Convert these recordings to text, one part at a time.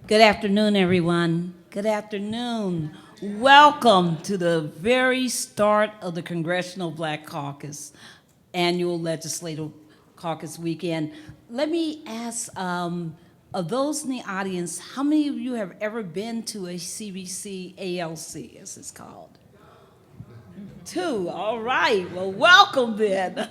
Good afternoon, everyone. Good afternoon. Welcome to the very start of the Congressional Black Caucus, annual legislative caucus weekend. Let me ask, of those in the audience, how many of you have ever been to a CBC ALC, as it's called? Two, all right. Well, welcome then,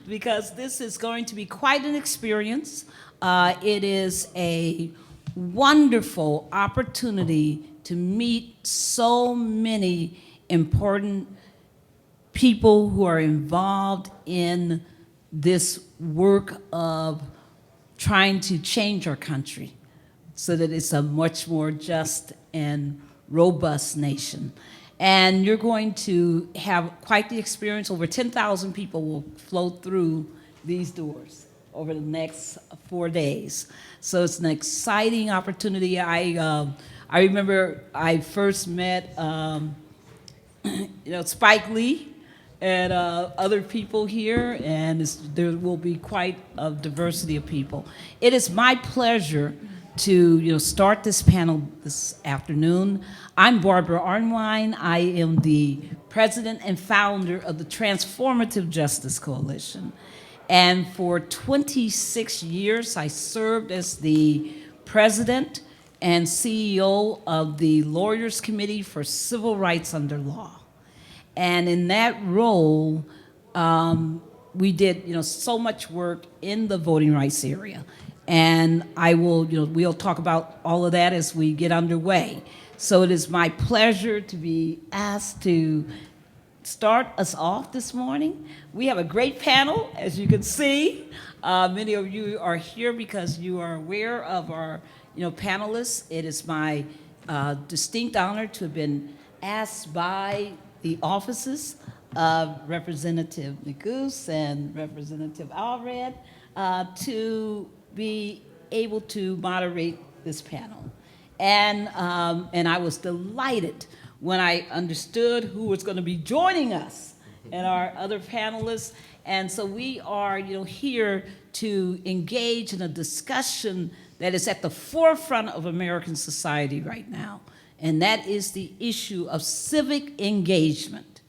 because this is going to be quite an experience. It is a wonderful opportunity to meet so many important people who are involved in this work of trying to change our country so that it's a much more just and robust nation. And you're going to have quite the experience. Over 10,000 people will flow through these doors over the next 4 days. So it's an exciting opportunity. I remember I first met Spike Lee and other people here, and there will be quite a diversity of people. It is my pleasure to start this panel this afternoon. I'm Barbara Arnwine. I am the president and founder of the Transformative Justice Coalition. And for 26 years, I served as the president and CEO of the Lawyers Committee for Civil Rights Under Law. And in that role, we did so much work in the voting rights area. And we'll talk about all of that as we get underway. So it is my pleasure to be asked to start us off this morning. We have a great panel, as you can see. Many of you are here because you are aware of our panelists. It is my distinct honor to have been asked by the offices of Representative Neguse and Representative Allred to be able to moderate this panel. And I was delighted when I understood who was going to be joining us and our other panelists. And so we are here to engage in a discussion that is at the forefront of American society right now. And that is the issue of civic engagement.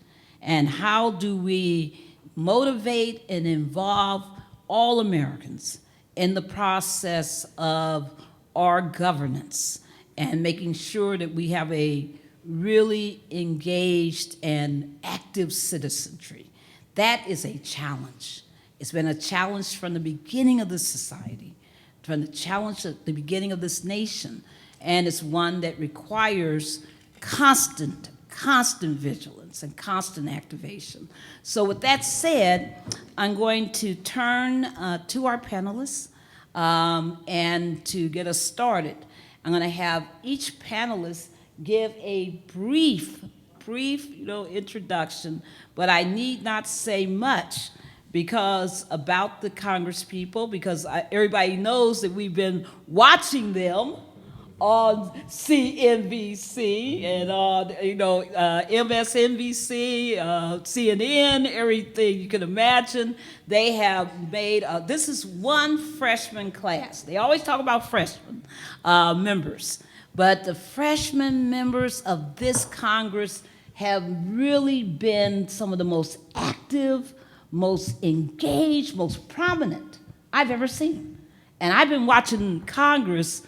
And how do we motivate and involve all Americans in the process of our governance and making sure that we have a really engaged and active citizenry. That is a challenge. It's been a challenge from the beginning of this society, from the challenge at the beginning of this nation, and it's one that requires constant vigilance and constant activation. So with that said, I'm going to turn to our panelists, and to get us started, I'm going to have each panelist give a brief introduction, but I need not say much about the Congress people, because everybody knows that we've been watching them on CNBC and on MSNBC, CNN, everything you can imagine. They have made, this is one freshman class. They always talk about freshman members, but the freshman members of this Congress have really been some of the most active, most engaged, most prominent I've ever seen. And I've been watching Congress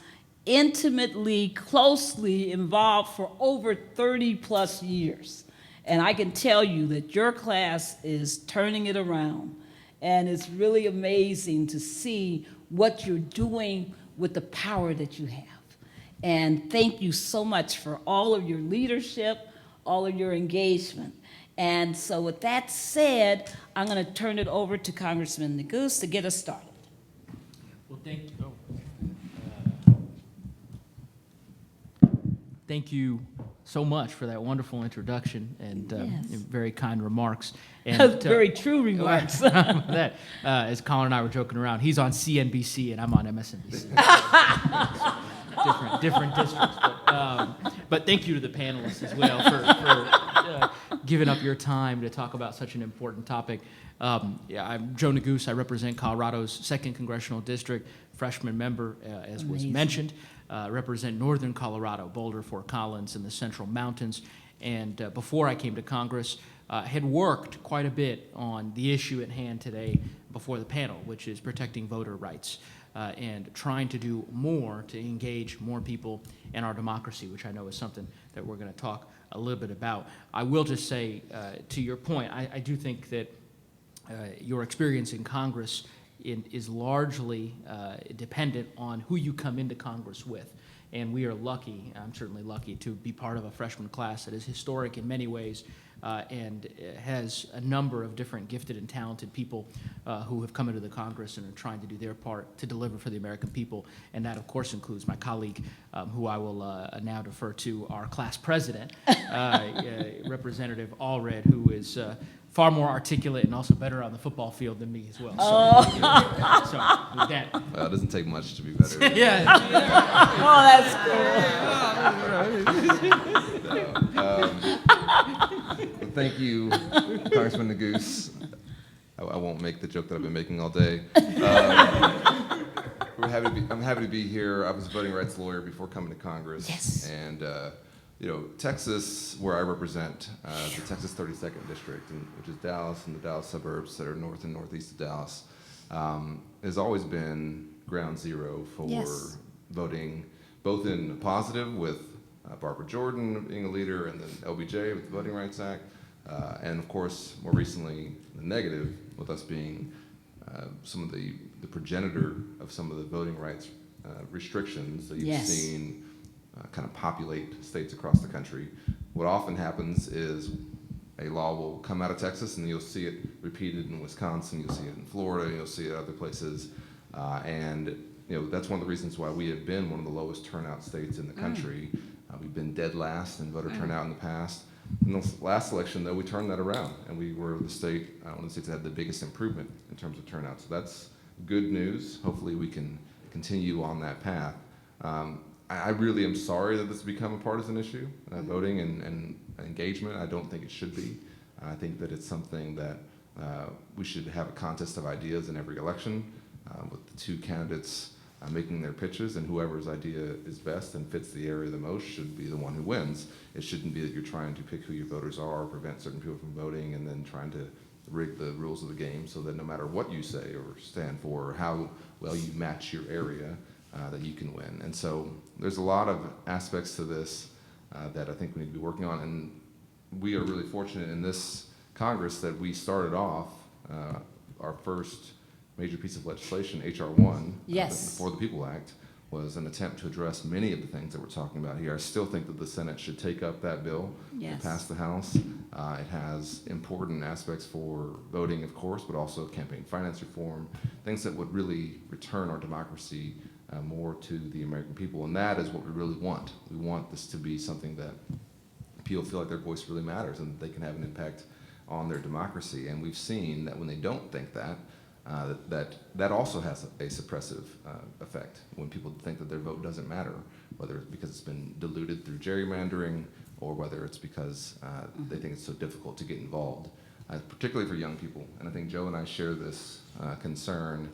intimately, closely involved for over 30 plus years. And I can tell you that your class is turning it around. And it's really amazing to see what you're doing with the power that you have. And thank you so much for all of your leadership, all of your engagement. And so with that said, I'm going to turn it over to Congressman Neguse to get us started. Well, thank you. Thank you so much for that wonderful introduction and very kind remarks. And very true remarks. That, as Colin and I were joking around, he's on CNBC and I'm on MSNBC. different districts. But thank you to the panelists as well for giving up your time to talk about such an important topic. I'm Joe Neguse. I represent Colorado's 2nd Congressional District, freshman member, as was mentioned. Represent northern Colorado, Boulder, Fort Collins, and the Central Mountains. And before I came to Congress, had worked quite a bit on the issue at hand today before the panel, which is protecting voter rights and trying to do more to engage more people in our democracy, which I know is something that we're going to talk a little bit about. I will just say, to your point, I do think that your experience in Congress is largely dependent on who you come into Congress with. And we are lucky, I'm certainly lucky, to be part of a freshman class that is historic in many ways and has a number of different gifted and talented people who have come into the Congress and are trying to do their part to deliver for the American people. And that, of course, includes my colleague, who I will now defer to, our class president, Representative Allred, who is far more articulate and also better on the football field than me as well. So with that. Well, it doesn't take much to be better. Yeah. Oh, that's cool. Well, thank you, Congressman Neguse. I won't make the joke that I've been making all day. I'm happy to be here. I was a voting rights lawyer before coming to Congress. Yes. And Texas, where I represent, the Texas 32nd District, which is Dallas and the Dallas suburbs that are north and northeast of Dallas, has always been ground zero for voting, both in positive with Barbara Jordan being a leader and then LBJ with the Voting Rights Act, and of course, more recently, the negative with us being some of the progenitor of some of the voting rights restrictions that you've seen kind of populate states across the country. What often happens is a law will come out of Texas and you'll see it repeated in Wisconsin, you'll see it in Florida, you'll see it other places. And that's one of the reasons why we have been one of the lowest turnout states in the country. We've been dead last in voter turnout in the past. In the last election, though, we turned that around, and we were the state, one of the states that had the biggest improvement in terms of turnout. So that's good news. Hopefully we can continue on that path. I really am sorry that this has become a partisan issue, voting and engagement. I don't think it should be. I think that it's something that we should have a contest of ideas in every election with the two candidates making their pitches, and whoever's idea is best and fits the area the most should be the one who wins. It shouldn't be that you're trying to pick who your voters are or prevent certain people from voting and then trying to rig the rules of the game so that no matter what you say or stand for or how well you match your area, that you can win. And so there's a lot of aspects to this that I think we need to be working on, and we are really fortunate in this Congress that we started off our first major piece of legislation, H.R. 1, the For the People Act, was an attempt to address many of the things that we're talking about here. I still think that the Senate should take up that bill and pass the House. It has important aspects for voting, of course, but also campaign finance reform, things that would really return our democracy more to the American people, and that is what we really want. We want this to be something that people feel like their voice really matters and that they can have an impact on their democracy. And we've seen that when they don't think that, that also has a suppressive effect. When people think that their vote doesn't matter, whether it's because it's been diluted through gerrymandering or whether it's because they think it's so difficult to get involved, particularly for young people. And I think Joe and I share this concern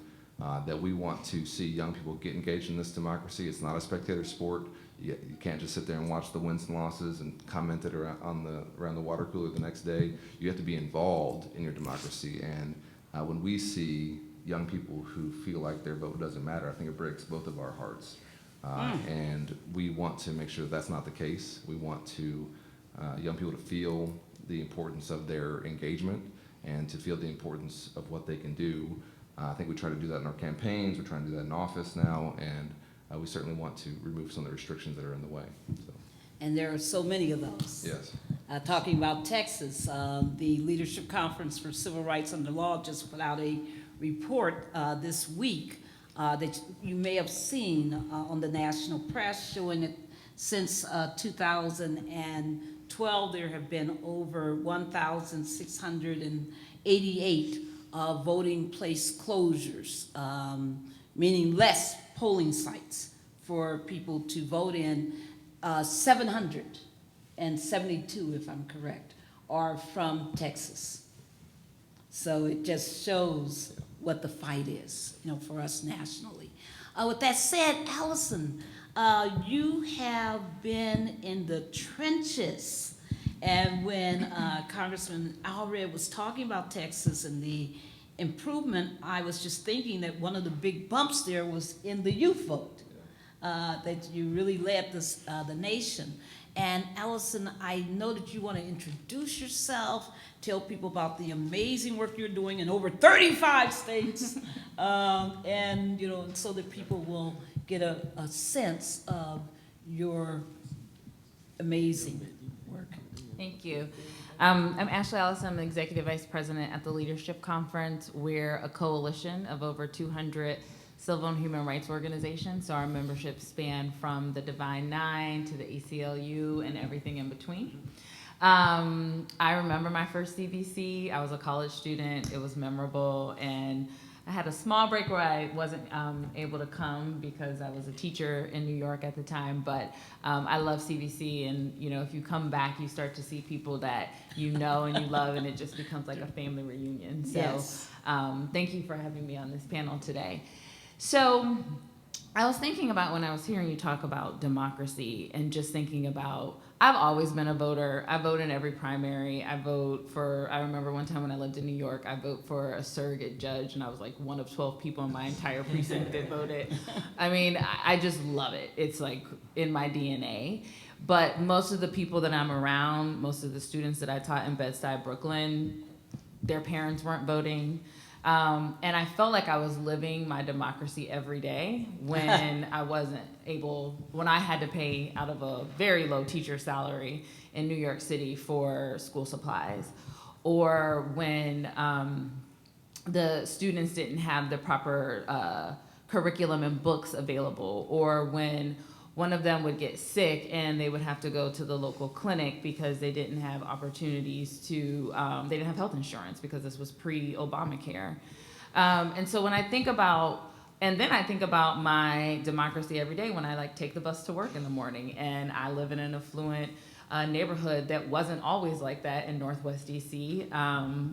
that we want to see young people get engaged in this democracy. It's not a spectator sport. You can't just sit there and watch the wins and losses and comment it around the water cooler the next day. You have to be involved in your democracy. And when we see young people who feel like their vote doesn't matter, I think it breaks both of our hearts. And we want to make sure that that's not the case. We want to young people to feel the importance of their engagement and to feel the importance of what they can do. I think we try to do that in our campaigns. We're trying to do that in office now, and we certainly want to remove some of the restrictions that are in the way. So. And there are so many of those. Yes. Talking about Texas, the Leadership Conference for Civil Rights Under Law just put out a report this week that you may have seen on the national press, showing that since 2012 there have been over 1,688 voting place closures, meaning less polling sites for people to vote in. 772, if I'm correct, are from Texas. So it just shows what the fight is, for us nationally. With that said, Allison, you have been in the trenches. And when Congressman Allred was talking about Texas and the improvement, I was just thinking that one of the big bumps there was in the youth vote, that you really led the nation. And Allison, I know that you want to introduce yourself, tell people about the amazing work you're doing in over 35 states, and so that people will get a sense of your amazing work. Thank you. I'm Ashley Allison. I'm the Executive Vice President at the Leadership Conference. We're a coalition of over 200 civil and human rights organizations. So our membership span from the Divine Nine to the ACLU and everything in between. I remember my first CBC. I was a college student. It was memorable. And I had a small break where I wasn't able to come because I was a teacher in New York at the time, but I love CVC, and if you come back, you start to see people that and you love, and it just becomes like a family reunion. So Yes. Thank you for having me on this panel today. So I was thinking about when I was hearing you talk about democracy and just thinking about, I've always been a voter. I vote in every primary. I remember one time when I lived in New York, I vote for a surrogate judge, and I was like one of 12 people in my entire precinct that voted. I mean, I just love it. It's like in my DNA. But most of the people that I'm around, most of the students that I taught in Bed-Stuy, Brooklyn, their parents weren't voting. And I felt like I was living my democracy every day when when I had to pay out of a very low teacher salary in New York City for school supplies, or when the students didn't have the proper curriculum and books available, or when one of them would get sick and they would have to go to the local clinic because they didn't have opportunities to, they didn't have health insurance because this was pre-Obamacare. And so when I think about, and then I think about my democracy every day when I take the bus to work in the morning, and I live in an affluent neighborhood that wasn't always like that in Northwest DC,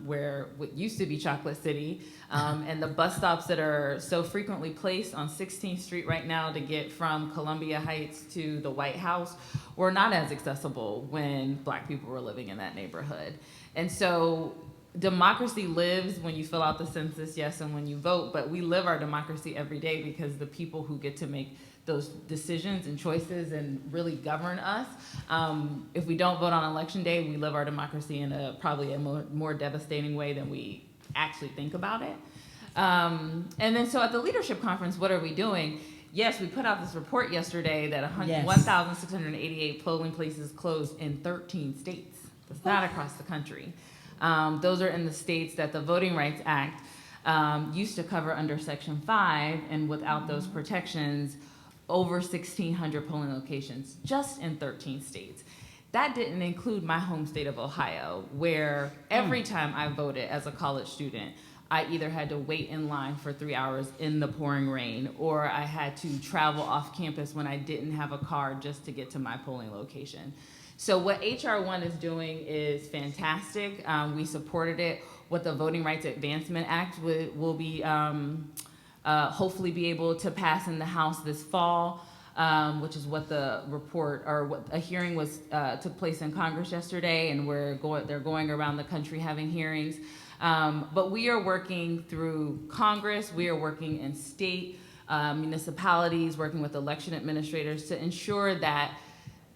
where what used to be Chocolate City, and the bus stops that are so frequently placed on 16th Street right now to get from Columbia Heights to the White House were not as accessible when Black people were living in that neighborhood. And so democracy lives when you fill out the census, yes, and when you vote, but we live our democracy every day because the people who get to make those decisions and choices and really govern us. If we don't vote on election day, we live our democracy in probably a more devastating way than we actually think about it. And then so at the leadership conference, what are we doing? Yes, we put out this report yesterday that Yes. 1,688 polling places closed in 13 states. That's not across the country. Those are in the states that the Voting Rights Act used to cover under Section 5, and without those protections, over 1,600 polling locations just in 13 states. That didn't include my home state of Ohio, where every time I voted as a college student, I either had to wait in line for 3 hours in the pouring rain, or I had to travel off campus when I didn't have a car just to get to my polling location. So what H.R. 1 is doing is fantastic. We supported it. What the Voting Rights Advancement Act will be hopefully be able to pass in the House this fall, which is what the report, or what a hearing was took place in Congress yesterday, and they're going around the country having hearings. But we are working through Congress. We are working in state municipalities, working with election administrators to ensure that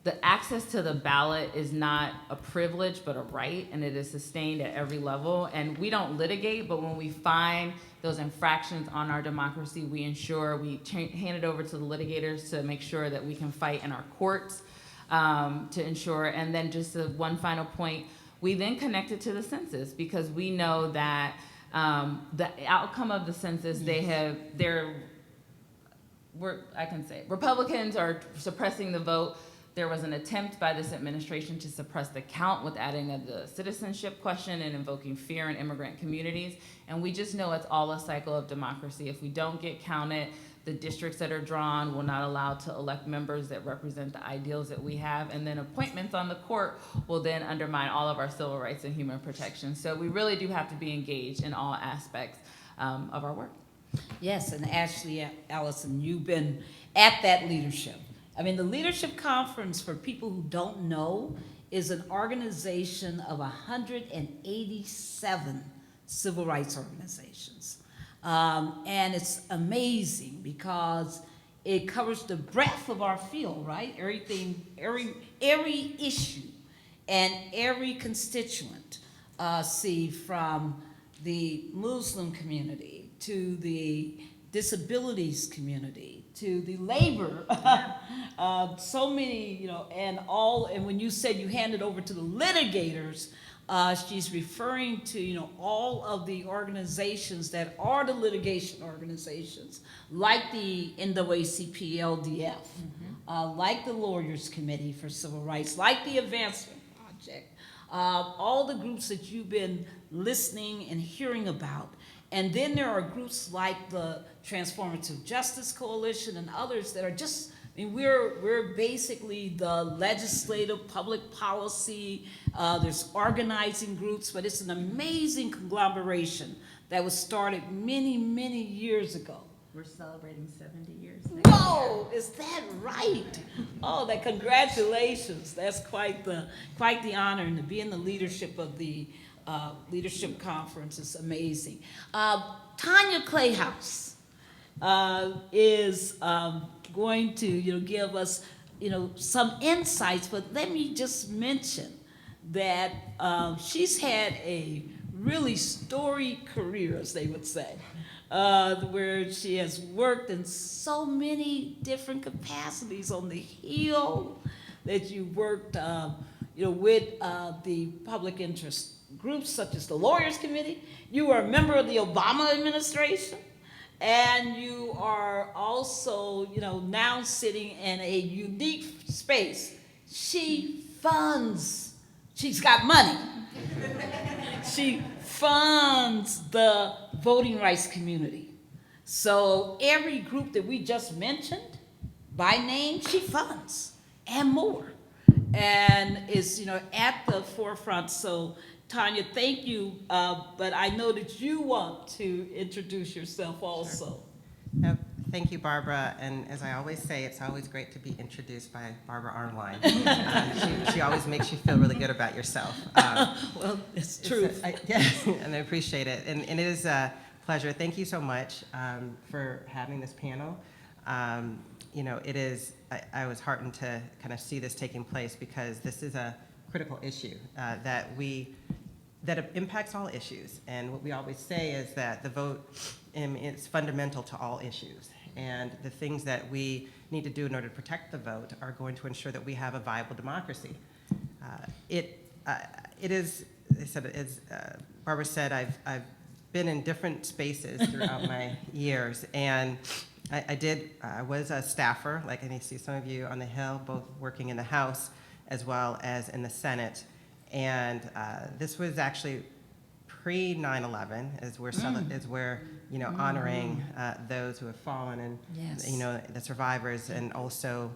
the access to the ballot is not a privilege, but a right, and it is sustained at every level. And we don't litigate, but when we find those infractions on our democracy, we ensure we hand it over to the litigators to make sure that we can fight in our courts to ensure. And then just one final point, we then connect it to the census, because we know that the outcome of the census, Republicans are suppressing the vote. There was an attempt by this administration to suppress the count with adding of the citizenship question and invoking fear in immigrant communities. And we just know it's all a cycle of democracy. If we don't get counted, The districts that are drawn will not allow to elect members that represent the ideals that we have. And then appointments on the court will then undermine all of our civil rights and human protection. So we really do have to be engaged in all aspects of our work. Yes, and Ashley, Allison, you've been at that leadership. I mean, the Leadership Conference, for people who don't know, is an organization of 187 civil rights organizations. And it's amazing because it covers the breadth of our field, right? Everything, every issue and every constituent, see, from the Muslim community to the disabilities community to the labor, so many, and when you said you handed over to the litigators, she's referring to, all of the organizations that are the litigation organizations, like the NAACP LDF, like the Lawyers Committee for Civil Rights, like the Advancement Project, all the groups that you've been listening and hearing about. And then there are groups like the Transformative Justice Coalition and others that are just, we're basically the legislative public policy, there's organizing groups, but it's an amazing conglomeration that was started many, many years ago. We're celebrating 70 years next Whoa, is that right? Oh, congratulations. That's quite the honor, and to be in the leadership of the Leadership Conference is amazing. Tanya Clayhouse is going to give us some insights, but let me just mention that she's had a really storied career, as they would say, where she has worked in so many different capacities on the Hill, that you worked with the public interest groups such as the Lawyers Committee. You were a member of the Obama administration, and you are also, now sitting in a unique space. She's got money. She funds the voting rights community. So every group that we just mentioned by name, she funds, and more, and is at the forefront. So Tanya, thank you, but I know that you want to introduce yourself also. Sure. Thank you, Barbara, and as I always say, it's always great to be introduced by Barbara Arnwine. She always makes you feel really good about yourself. Well, it's true. And I appreciate it, and it is a pleasure. Thank you so much for having this panel. It is, I was heartened to kind of see this taking place, because this is a critical issue that impacts all issues. And what we always say is that the vote is fundamental to all issues. And the things that we need to do in order to protect the vote are going to ensure that we have a viable democracy. It is, as Barbara said, I've been in different spaces throughout my years. And I was a staffer, like I see some of you on the Hill, both working in the House as well as in the Senate. And this was actually pre-9/11, as we're honoring those who have fallen, and yes, the survivors, and also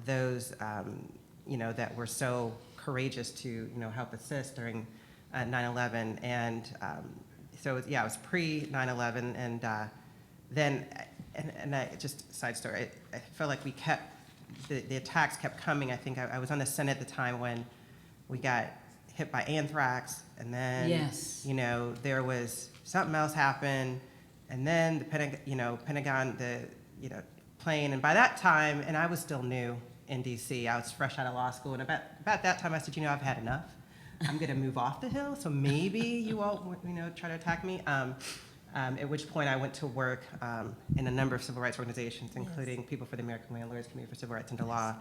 those that were so courageous to help assist during 9/11. And so it was pre-9/11, and then I just side story. I felt like we kept the attacks kept coming. I think I was on the Senate at the time when we got hit by anthrax, and then there was something else happened, and then the Pentagon, the plane, and by that time, and I was still new in D.C. I was fresh out of law school, and about that time I said, I've had enough. I'm going to move off the Hill, so maybe you all try to attack me. At which point I went to work in a number of civil rights organizations, including People for the American Lawyers Committee for Civil Rights and the Law,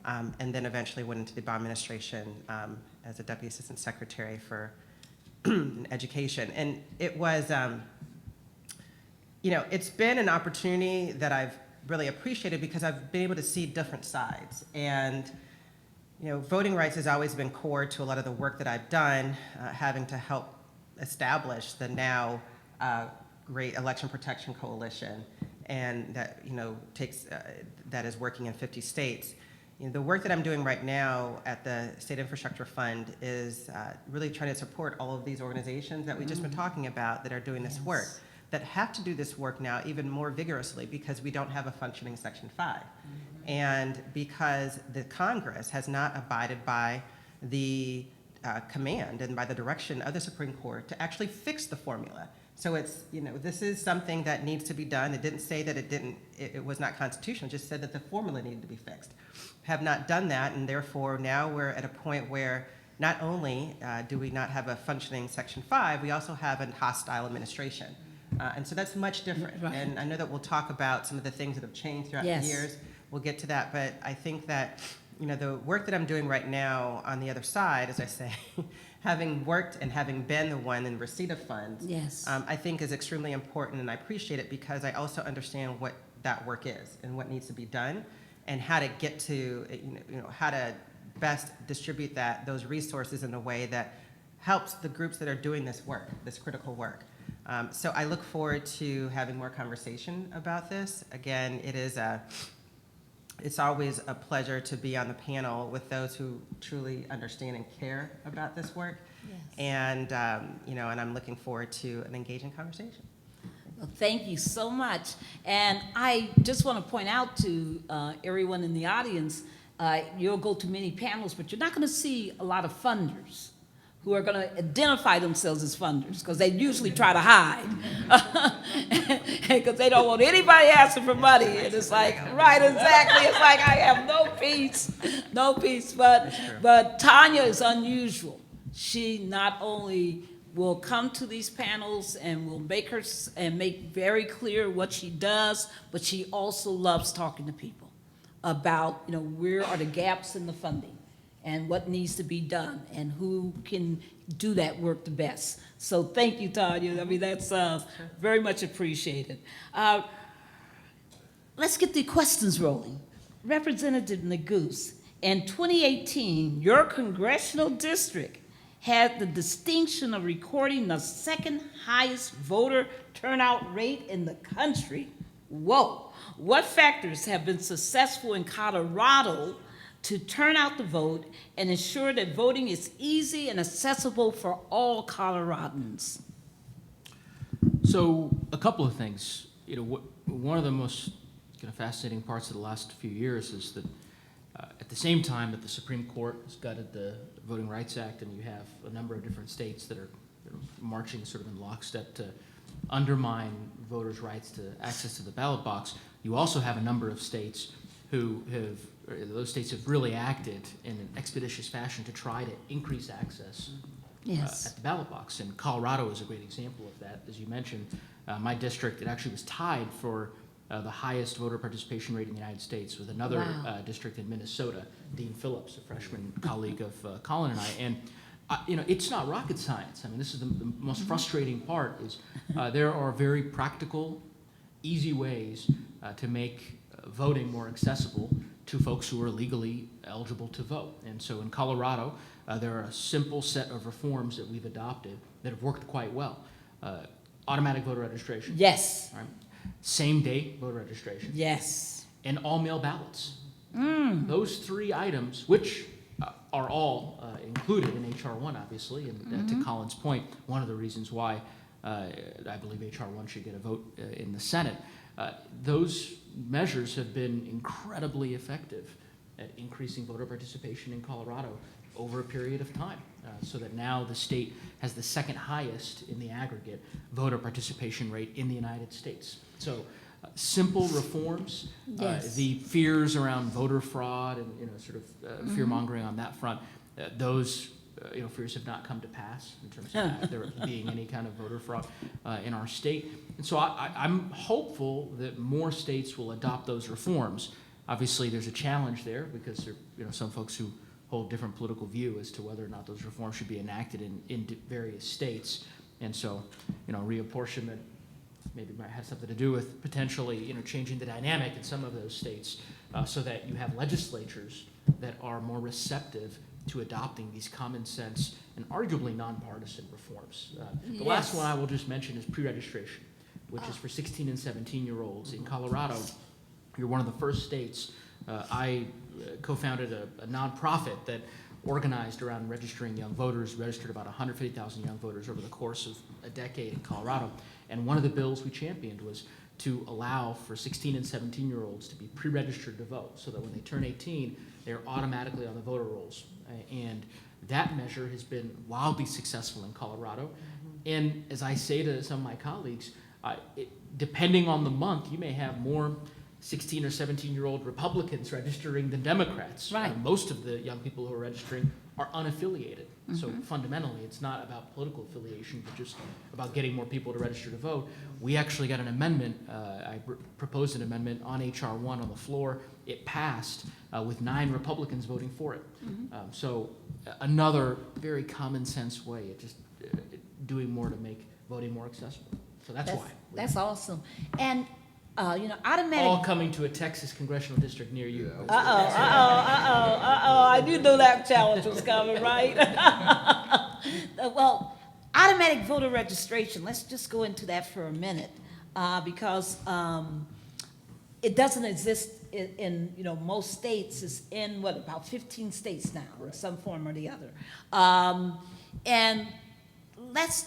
and then eventually went into the Obama administration as a Deputy Assistant Secretary for Education. And it was, it's been an opportunity that I've really appreciated, because I've been able to see different sides. And voting rights has always been core to a lot of the work that I've done, having to help establish the now great Election Protection Coalition. and that, takes, that is working in 50 states. The work that I'm doing right now at the State Infrastructure Fund is really trying to support all of these organizations that we've just been talking about that are doing this work, that have to do this work now even more vigorously because we don't have a functioning Section 5. And because the Congress has not abided by the command and by the direction of the Supreme Court to actually fix the formula. So it's, this is something that needs to be done. It didn't say that it was not constitutional, it just said that the formula needed to be fixed. Have not done that, and therefore now we're at a point where not only do we not have a functioning Section 5, we also have a hostile administration. And so that's much different. Right. And I know that we'll talk about some of the things that have changed throughout the years. We'll get to that, but I think that, the work that I'm doing right now on the other side, as I say, having worked and having been the one in receipt of funds, I think is extremely important, and I appreciate it because I also understand what that work is and what needs to be done and how to get to, how to best distribute those resources in a way that helps the groups that are doing this work, this critical work. So I look forward to having more conversation about this. Again, it's always a pleasure to be on the panel with those who truly understand and care about this work. And, and I'm looking forward to an engaging conversation. Well, thank you so much. And I just want to point out to everyone in the audience, you'll go to many panels, but you're not going to see a lot of funders who are going to identify themselves as funders, because they usually try to hide, because they don't want anybody asking for money. And it's like, right, exactly. It's like, I have no peace. But Tanya is unusual. She not only will come to these panels and will make very clear what she does, but she also loves talking to people about, where are the gaps in the funding and what needs to be done and who can do that work the best. So thank you, Tanya. I mean, that's very much appreciated. Let's get the questions rolling. Representative Neguse, in 2018, your congressional district had the distinction of recording the second highest voter turnout rate in the country. Whoa. What factors have been successful in Colorado to turn out the vote and ensure that voting is easy and accessible for all Coloradans? So a couple of things. One of the most fascinating parts of the last few years is that at the same time that the Supreme Court has gutted the Voting Rights Act, and you have a number of different states that are marching sort of in lockstep to undermine voters' rights to access to the ballot box, you also have a number of states those states have really acted in an expeditious fashion to try to increase access at the ballot box. And Colorado is a great example of that. As you mentioned, my district, it actually was tied for the highest voter participation rate in the United States with another district in Minnesota, Dean Phillips, a freshman colleague of Colin and I. And it's not rocket science. I mean, this is the most frustrating part is there are very practical, easy ways to make voting more accessible to folks who are legally eligible to vote. And so in Colorado, there are a simple set of reforms that we've adopted that have worked quite well. Automatic voter registration. Yes. Right? Same day voter registration. Yes. And all mail ballots. Those three items, which are all included in H.R. 1, obviously, and to Colin's point, one of the reasons why I believe H.R. 1 should get a vote in the Senate. Those measures have been incredibly effective at increasing voter participation in Colorado over a period of time, so that now the state has the second highest in the aggregate voter participation rate in the United States. So simple reforms, the fears around voter fraud and sort of fear-mongering on that front, those fears have not come to pass in terms of there being any kind of voter fraud in our state. And so I'm hopeful that more states will adopt those reforms. Obviously, there's a challenge there because there are some folks who hold different political view as to whether or not those reforms should be enacted in various states. And so, reapportionment maybe might have something to do with potentially, changing the dynamic in some of those states so that you have legislatures that are more receptive to adopting these common sense and arguably nonpartisan reforms. The last one I will just mention is pre-registration. which is for 16 and 17-year-olds. In Colorado, you're one of the first states. I co-founded a nonprofit that organized around registering young voters, registered about 150,000 young voters over the course of a decade in Colorado. And one of the bills we championed was to allow for 16 and 17-year-olds to be pre-registered to vote, so that when they turn 18, they're automatically on the voter rolls. And that measure has been wildly successful in Colorado. And as I say to some of my colleagues, depending on the month, you may have more 16 or 17-year-old Republicans registering than Democrats. Right. Most of the young people who are registering are unaffiliated. So fundamentally, it's not about political affiliation, but just about getting more people to register to vote. We actually got an amendment. I proposed an amendment on H.R. 1 on the floor. It passed with 9 Republicans voting for it. So another very common sense way of just doing more to make voting more accessible. So that's why. That's awesome. And automatic. All coming to a Texas congressional district near you. I did know that challenge was coming, right? Well, automatic voter registration, let's just go into that for a minute, because it doesn't exist in most states. It's in, about 15 states now, in some form or the other. And let's,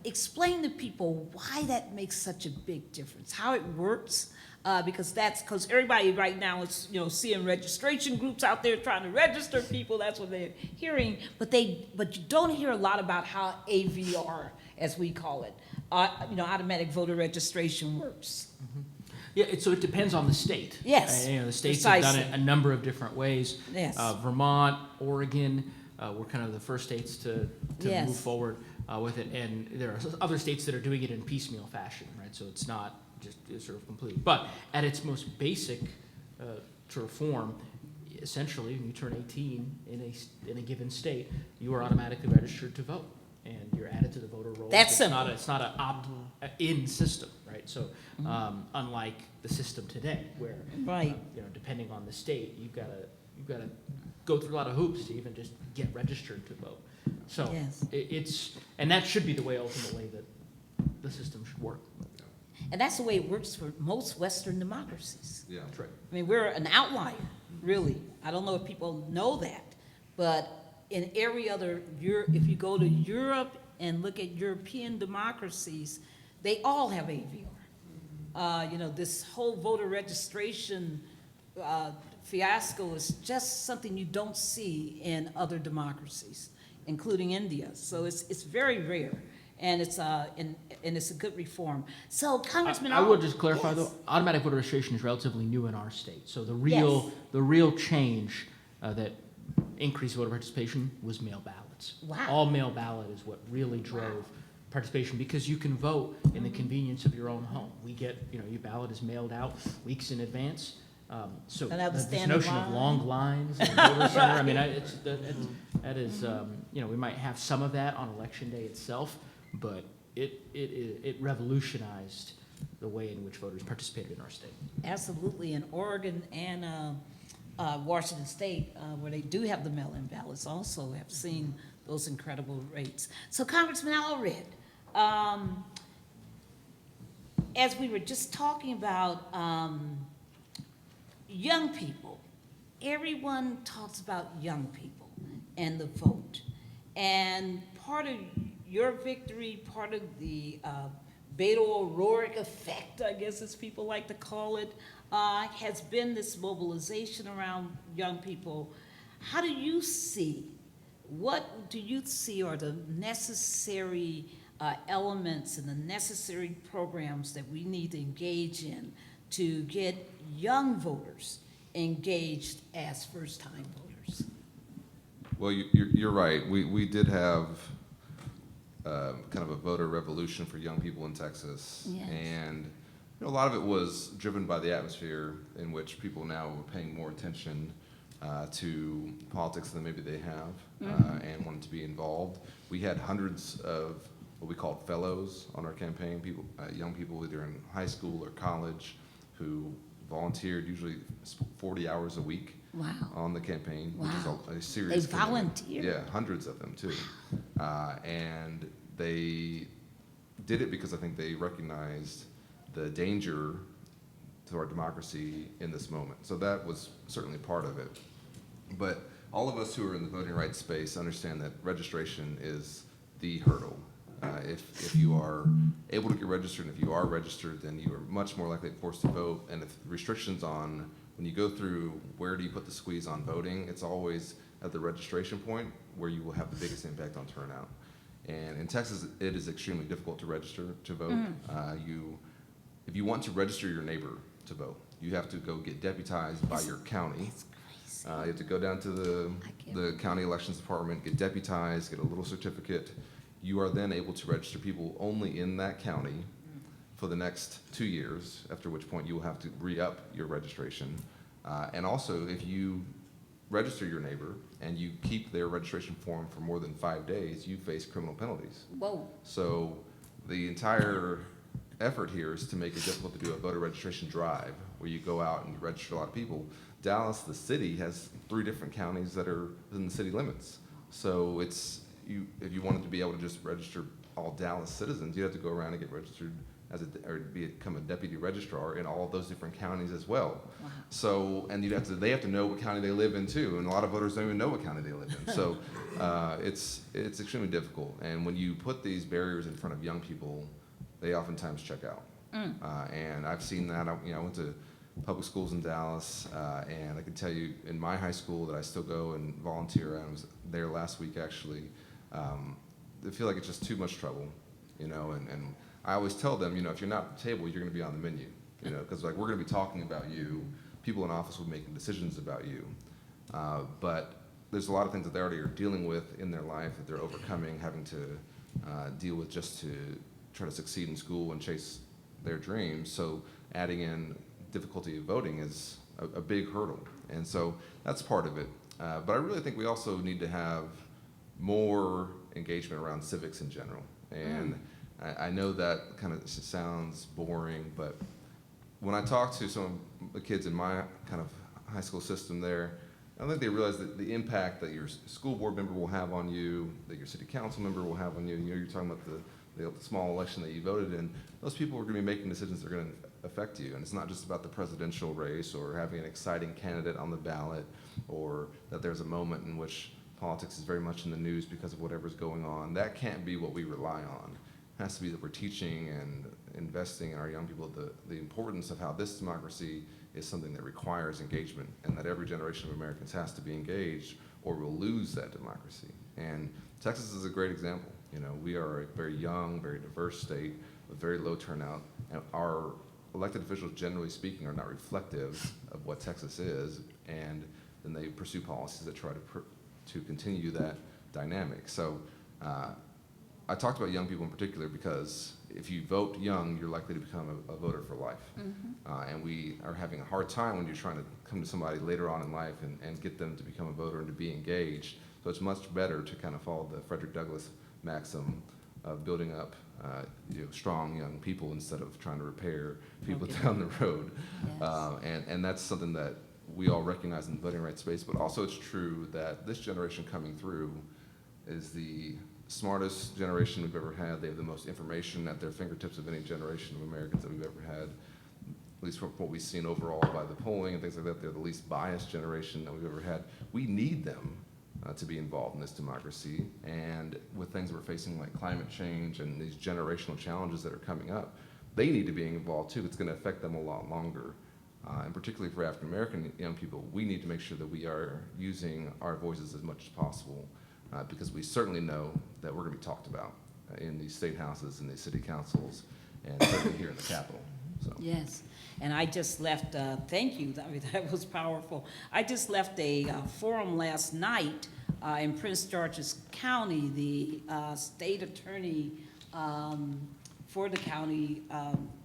explain to people why that makes such a big difference, how it works, because everybody right now is, seeing registration groups out there trying to register people. That's what they're hearing, but you don't hear a lot about how AVR, as we call it, automatic voter registration works. Yeah, so it depends on the state. Yes, the states precisely. have done it a number of different ways. Yes. Vermont, Oregon, were kind of the first states to Yes. move forward with it, and there are other states that are doing it in piecemeal fashion, right? So it's not just sort of complete. But at its most basic sort of form, essentially, when you turn 18 in a given state, you are automatically registered to vote, and you're added to the voter roll. That's it's simple. It's not an opt-in system, right? So unlike the system today, where Right. depending on the state, you've got to go through a lot of hoops to even just get registered to vote. So Yes. and that should be the way ultimately that the system should work. And that's the way it works for most Western democracies. Yeah. That's right. I mean, we're an outlier, really. I don't know if people know that, but in every other, if you go to Europe and look at European democracies, they all have AVR. This whole voter registration fiasco is just something you don't see in other democracies, including India. So it's very rare, and it's a good reform. So, Congressman, I will just clarify yes. though, automatic voter registration is relatively new in our state. So the Yes. real change that increased voter participation was mail ballots. Wow. All mail ballot is what really drove participation, because you can vote in the convenience of your own home. We get, your ballot is mailed out weeks in advance. So And that was this standing notion line. of long lines in the voter center, I mean, that is, we might have some of that on election day itself, but it revolutionized the way in which voters participated in our state. Absolutely, in Oregon and Washington State, where they do have the mail-in ballots, also have seen those incredible rates. So, Congressman Allred, as we were just talking about young people, everyone talks about young people and the vote. And part of your victory, part of the Beto O'Rourke effect, I guess as people like to call it, has been this mobilization around young people. What do you see are the necessary elements and the necessary programs that we need to engage in to get young voters engaged as first-time voters? Well, you're right. We did have kind of a voter revolution for young people in Texas. Yes. And a lot of it was driven by the atmosphere in which people now were paying more attention to politics than maybe they have, and wanted to be involved. We had hundreds of what we called fellows on our campaign, people, young people either in high school or college who volunteered, usually 40 hours a week. Wow. On the campaign, Wow. which is a serious They commitment. volunteer? Yeah, hundreds of them too. And they did it because I think they recognized the danger to our democracy in this moment. So that was certainly part of it. But all of us who are in the voting rights space understand that registration is the hurdle. If you are able to get registered, and if you are registered, then you are much more likely to be forced to vote. And if restrictions on, when you go through where do you put the squeeze on voting, it's always at the registration point where you will have the biggest impact on turnout. And in Texas, it is extremely difficult to register to vote. If you want to register your neighbor to vote, you have to go get deputized by your county. You have to go down to the county elections department, get deputized, get a little certificate. You are then able to register people only in that county for the next 2 years, after which point you will have to re-up your registration. And also, if you register your neighbor and you keep their registration form for more than 5 days, you face criminal penalties. Whoa. So the entire effort here is to make it difficult to do a voter registration drive where you go out and you register a lot of people. Dallas, the city, has 3 different counties that are within the city limits. So it's, if you wanted to be able to just register all Dallas citizens, you have to go around and get registered as or become a deputy registrar in all of those different counties as well. Wow. So, and they have to know what county they live in too, and a lot of voters don't even know what county they live in. So it's extremely difficult. And when you put these barriers in front of young people, they oftentimes check out. And I've seen that. I went to public schools in Dallas, and I can tell you in my high school that I still go and volunteer. I was there last week actually. They feel like it's just too much trouble, and I always tell them, if you're not at the table, you're going to be on the menu, because like we're going to be talking about you. People in office will be making decisions about you, but there's a lot of things that they already are dealing with in their life that they're overcoming, having to deal with just to try to succeed in school and chase their dreams. So adding in difficulty of voting is a big hurdle, and so that's part of it. But I really think we also need to have more engagement around civics in general. And I know that kind of sounds boring, but when I talk to some of the kids in my kind of high school system there, I don't think they realize that the impact that your school board member will have on you, that your city council member will have on you. You're talking about the small election that you voted in. Those people are going to be making decisions that are going to affect you. And it's not just about the presidential race or having an exciting candidate on the ballot, or that there's a moment in which politics is very much in the news because of whatever's going on. That can't be what we rely on. It has to be that we're teaching and investing in our young people the importance of how this democracy is something that requires engagement, and that every generation of Americans has to be engaged or we'll lose that democracy. And Texas is a great example. We are a very young, very diverse state with very low turnout, and our elected officials, generally speaking, are not reflective of what Texas is, and then they pursue policies that try to continue that dynamic. So I talked about young people in particular because if you vote young, you're likely to become a voter for life. And we are having a hard time when you're trying to come to somebody later on in life and get them to become a voter and to be engaged. So it's much better to kind of follow the Frederick Douglass maxim of building up strong young people instead of trying to repair people down the road. Yes. And that's something that we all recognize in the voting rights space, but also it's true that this generation coming through is the smartest generation we've ever had. They have the most information at their fingertips of any generation of Americans that we've ever had, at least from what we've seen overall by the polling and things like that. They're the least biased generation that we've ever had. We need them to be involved in this democracy, and with things we're facing like climate change and these generational challenges that are coming up, they need to be involved too. It's going to affect them a lot longer. And particularly for African American young people, we need to make sure that we are using our voices as much as possible, because we certainly know that we're going to be talked about in these state houses and these city councils, and certainly here in the Capitol. So. Yes, and I just left, thank you, that was powerful. I just left a forum last night in Prince George's County. The state attorney for the county,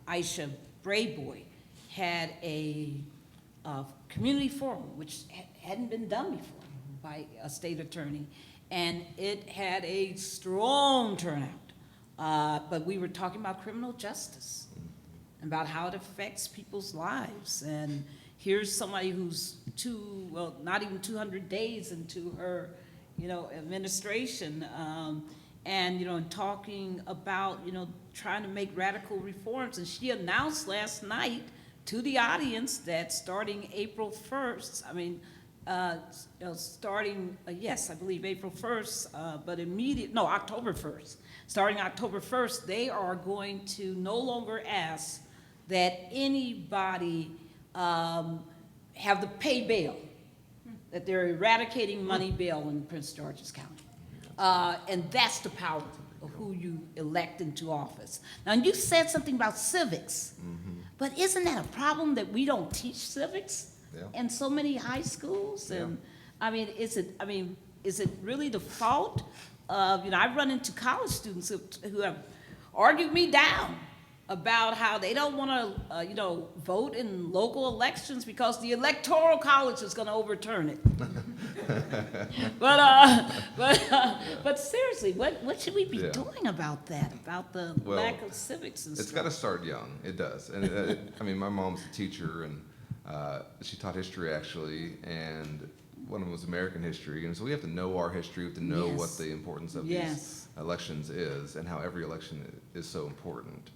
Aisha Brayboy, had a community forum, which hadn't been done before by a state attorney, and it had a strong turnout. But we were talking about criminal justice, about how it affects people's lives. And here's somebody who's not even 200 days into her, administration, and, and talking about, trying to make radical reforms. And she announced last night to the audience that starting April 1st, yes, I believe April 1st, but October 1st. Starting October 1st, they are going to no longer ask that anybody have to pay bail, that they're eradicating money bail in Prince George's County. And that's the power of who you elect into office. Now, you said something about civics, but isn't that a problem that we don't teach civics in so many high schools? And is it really the fault of, I've run into college students who have argued me down about how they don't want to, vote in local elections because the Electoral College is going to overturn it. But seriously, what should we be doing about that? About the lack of civics and stuff? It's got to start young. It does. And my mom's a teacher, and she taught history actually, and one of them was American history. And so we have to know our history. We have to know what the importance of these elections is, and how every election is so important.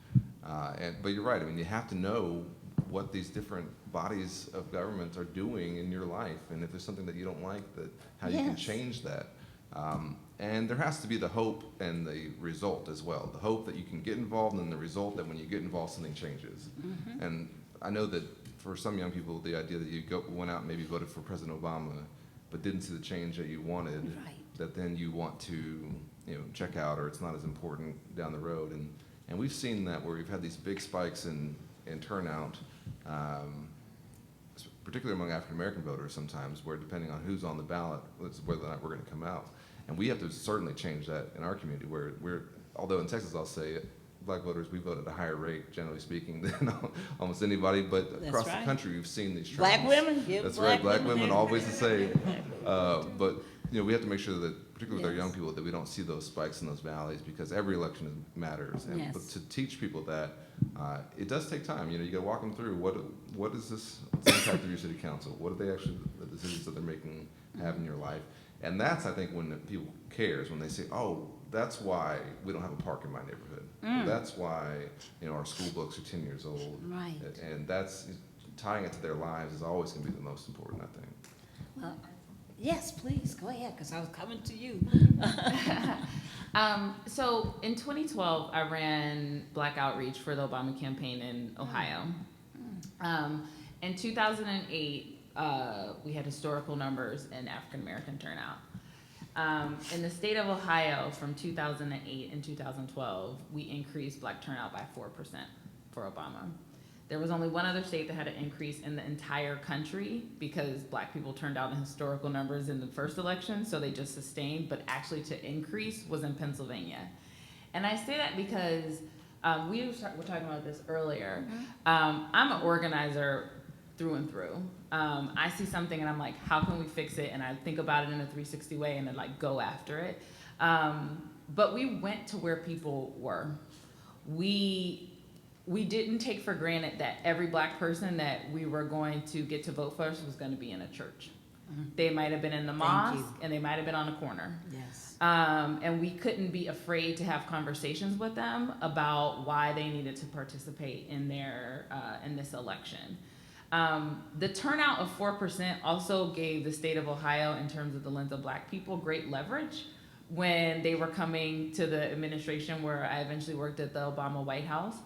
But you're right. You have to know what these different bodies of government are doing in your life, and if there's something that you don't like, how you can change that. And there has to be the hope and the result as well. The hope that you can get involved, and the result that when you get involved, something changes. And I know that for some young people, the idea that you went out and maybe voted for President Obama, but didn't see the change that you wanted, that then you want to check out, or it's not as important down the road. And we've seen that where we've had these big spikes in turnout, particularly among African American voters sometimes, where depending on who's on the ballot, whether or not we're going to come out. And we have to certainly change that in our community, where although in Texas, I'll say, Black voters, we vote at a higher rate, generally speaking, than almost anybody, but across the country, we've seen these trends. Black women, That's right, black women, always the same. But we have to make sure that, particularly with our young people, that we don't see those spikes in those valleys, because every election matters. And but to teach people that, it does take time. You got to walk them through what is this impact of your city council? What are they actually, the decisions that they're making, have in your life? And that's, I think, when people cares, when they say, oh, that's why we don't have a park in my neighborhood. Or that's why our school books are 10 years old. Right. And that's, tying it to their lives is always going to be the most important, I think. Well, yes, please, go ahead, because I was coming to you. So in 2012, I ran Black Outreach for the Obama campaign in Ohio. In 2008, we had historical numbers in African American turnout. In the state of Ohio, from 2008 and 2012, we increased Black turnout by 4% for Obama. There was only one other state that had an increase in the entire country, because Black people turned out in historical numbers in the first election, so they just sustained, but actually to increase was in Pennsylvania. And I say that because we were talking about this earlier. I'm an organizer through and through. I see something and I'm like, how can we fix it? And I think about it in a 360 way and then go after it. But we went to where people were. We didn't take for granted that every Black person that we were going to get to vote for was going to be in a church. They might have been in the mosque, and they might have been on a corner. Yes. And we couldn't be afraid to have conversations with them about why they needed to participate in this election. The turnout of 4% also gave the state of Ohio, in terms of the lens of Black people, great leverage when they were coming to the administration, where I eventually worked at the Obama White House.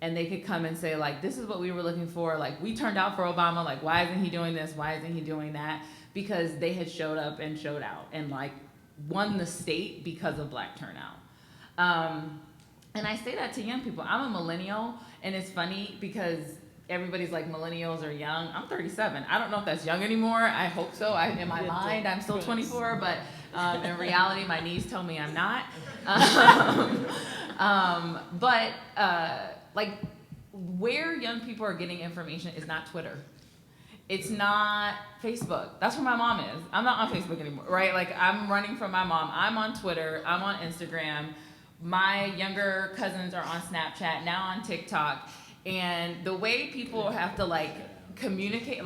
And they could come and say, this is what we were looking for. We turned out for Obama. Why isn't he doing this? Why isn't he doing that? Because they had showed up and showed out and won the state because of Black turnout. And I say that to young people. I'm a millennial, and it's funny because everybody's millennials are young. I'm 37. I don't know if that's young anymore. I hope so. In my mind, I'm still 24, but in reality, my knees tell me I'm not. Where young people are getting information is not Twitter. It's not Facebook. That's where my mom is. I'm not on Facebook anymore, right? I'm running from my mom. I'm on Twitter. I'm on Instagram. My younger cousins are on Snapchat, now on TikTok. And the way people have to communicate,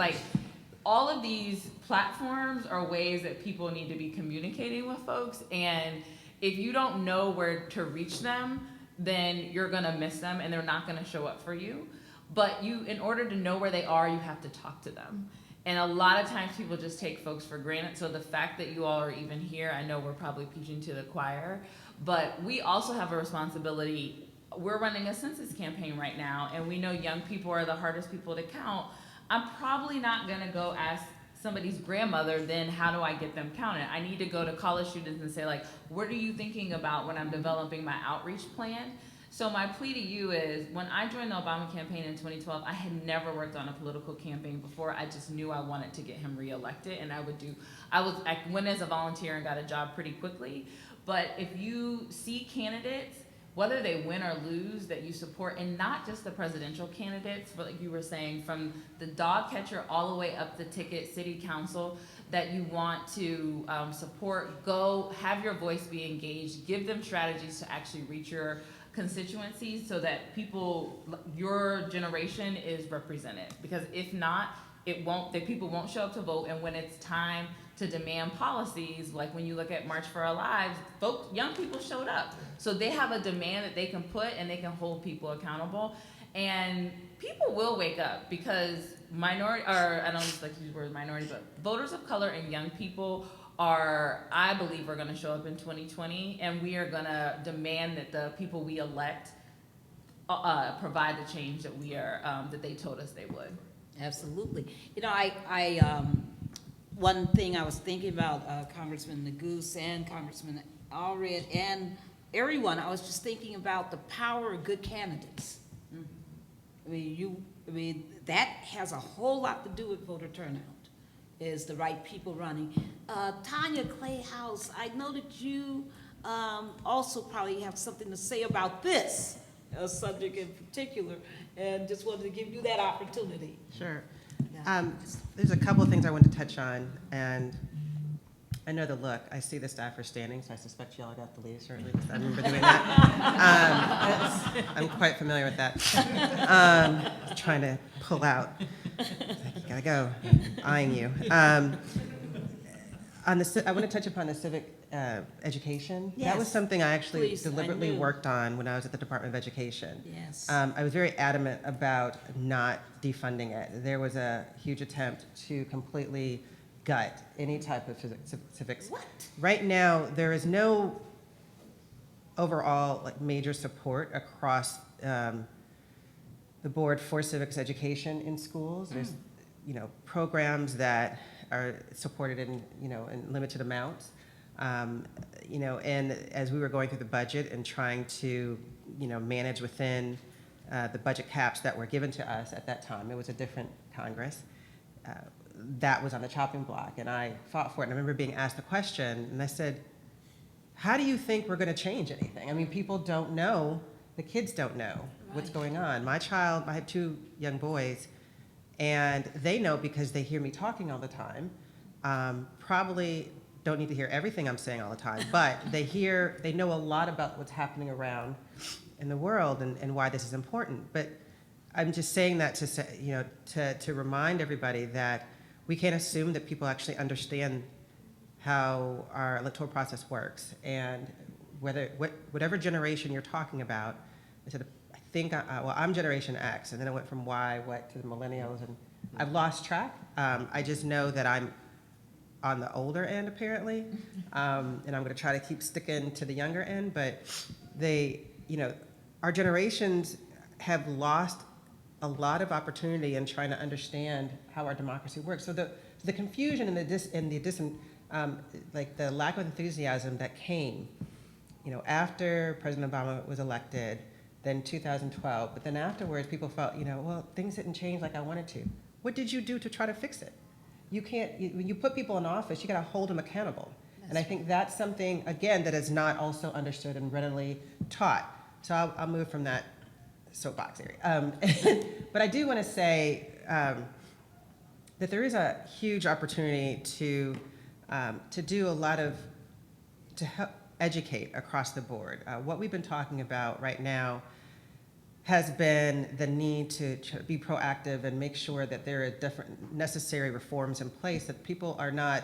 all of these platforms are ways that people need to be communicating with folks. And if you don't know where to reach them, then you're gonna miss them and they're not gonna show up for you. But in order to know where they are, you have to talk to them. And a lot of times people just take folks for granted. So the fact that you all are even here, I know we're probably preaching to the choir, but we also have a responsibility. We're running a census campaign right now, and we know young people are the hardest people to count. I'm probably not gonna go ask somebody's grandmother, then how do I get them counted? I need to go to college students and say, like, what are you thinking about when I'm developing my outreach plan? So my plea to you is, when I joined the Obama campaign in 2012, I had never worked on a political campaign before. I just knew I wanted to get him reelected, and I went as a volunteer and got a job pretty quickly. But if you see candidates, whether they win or lose, that you support, and not just the presidential candidates, but like you were saying, from the dog catcher all the way up the ticket city council, that you want to support, go have your voice be engaged, give them strategies to actually reach your constituencies so that your generation is represented. Because if not, the people won't show up to vote, and when it's time to demand policies, like when you look at March for Our Lives, young people showed up. So they have a demand that they can put, and they can hold people accountable. And people will wake up, because I don't just like to use the word minority, but voters of color and young people I believe, are gonna show up in 2020, and we are gonna demand that the people we elect provide the change that that they told us they would. Absolutely. You know, one thing I was thinking about Congressman Neguse and Congressman Allred and everyone, I was just thinking about the power of good candidates. I mean, that has a whole lot to do with voter turnout, is the right people running. Tanya Clay House, I know that you also probably have something to say about this subject in particular, and just wanted to give you that opportunity. Sure. Yeah. There's a couple of things I want to touch on, and I know the look. I see the staff are standing, so I suspect y'all got the leave, certainly, because I remember doing that. I'm quite familiar with that. Trying to pull out. It's like, you gotta go. I'm eyeing you. I want to touch upon the civic education. Yes. That was something I actually Please, I deliberately knew. worked on when I was at the Department of Education. Yes. I was very adamant about not defunding it. There was a huge attempt to completely gut any type of civics. What? Right now, there is no overall major support across the board for civics education in schools. There's programs that are supported in limited amounts. And as we were going through the budget and trying to manage within the budget caps that were given to us at that time, it was a different Congress. That was on the chopping block, and I fought for it. And I remember being asked the question, and I said, how do you think we're going to change anything? I mean, people don't know, the kids don't know what's going on. I have 2 young boys, and they know because they hear me talking all the time. Probably don't need to hear everything I'm saying all the time, but they know a lot about what's happening around in the world and why this is important. But I'm just saying that to say, to remind everybody that we can't assume that people actually understand how our electoral process works, and whatever generation you're talking about. I think I'm Generation X, and then I went from Y, to the millennials, and I've lost track. I just know that I'm on the older end apparently, and I'm going to try to keep sticking to the younger end. But our generations have lost a lot of opportunity in trying to understand how our democracy works. So the confusion and the lack of enthusiasm that came, after President Obama was elected, then 2012, but then afterwards people felt, well, things didn't change like I wanted to. What did you do to try to fix it? You can't, when you put people in office, you got to hold them accountable. And I think that's something, again, that is not also understood and readily taught. So I'll move from that soapbox area. But I do want to say that there is a huge opportunity to do a lot to help educate across the board. What we've been talking about right now has been the need to be proactive and make sure that there are different necessary reforms in place, that people are not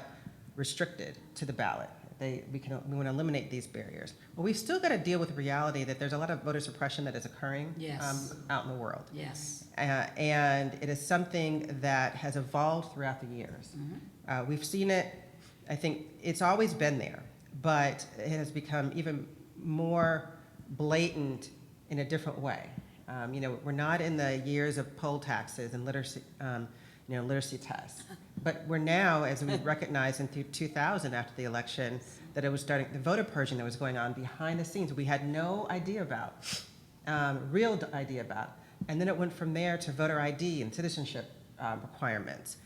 restricted to the ballot. we want to eliminate these barriers. Well, we've still got to deal with the reality that there's a lot of voter suppression that is occurring Yes. out in the world. Yes. And it is something that has evolved throughout the years. We've seen it, I think it's always been there, but it has become even more blatant in a different way. We're not in the years of poll taxes and literacy, literacy tests, but we're now, as we recognize in 2000 after the election, that it was starting, the voter purging that was going on behind the scenes, we had no idea about, real idea about. And then it went from there to voter ID and citizenship requirements.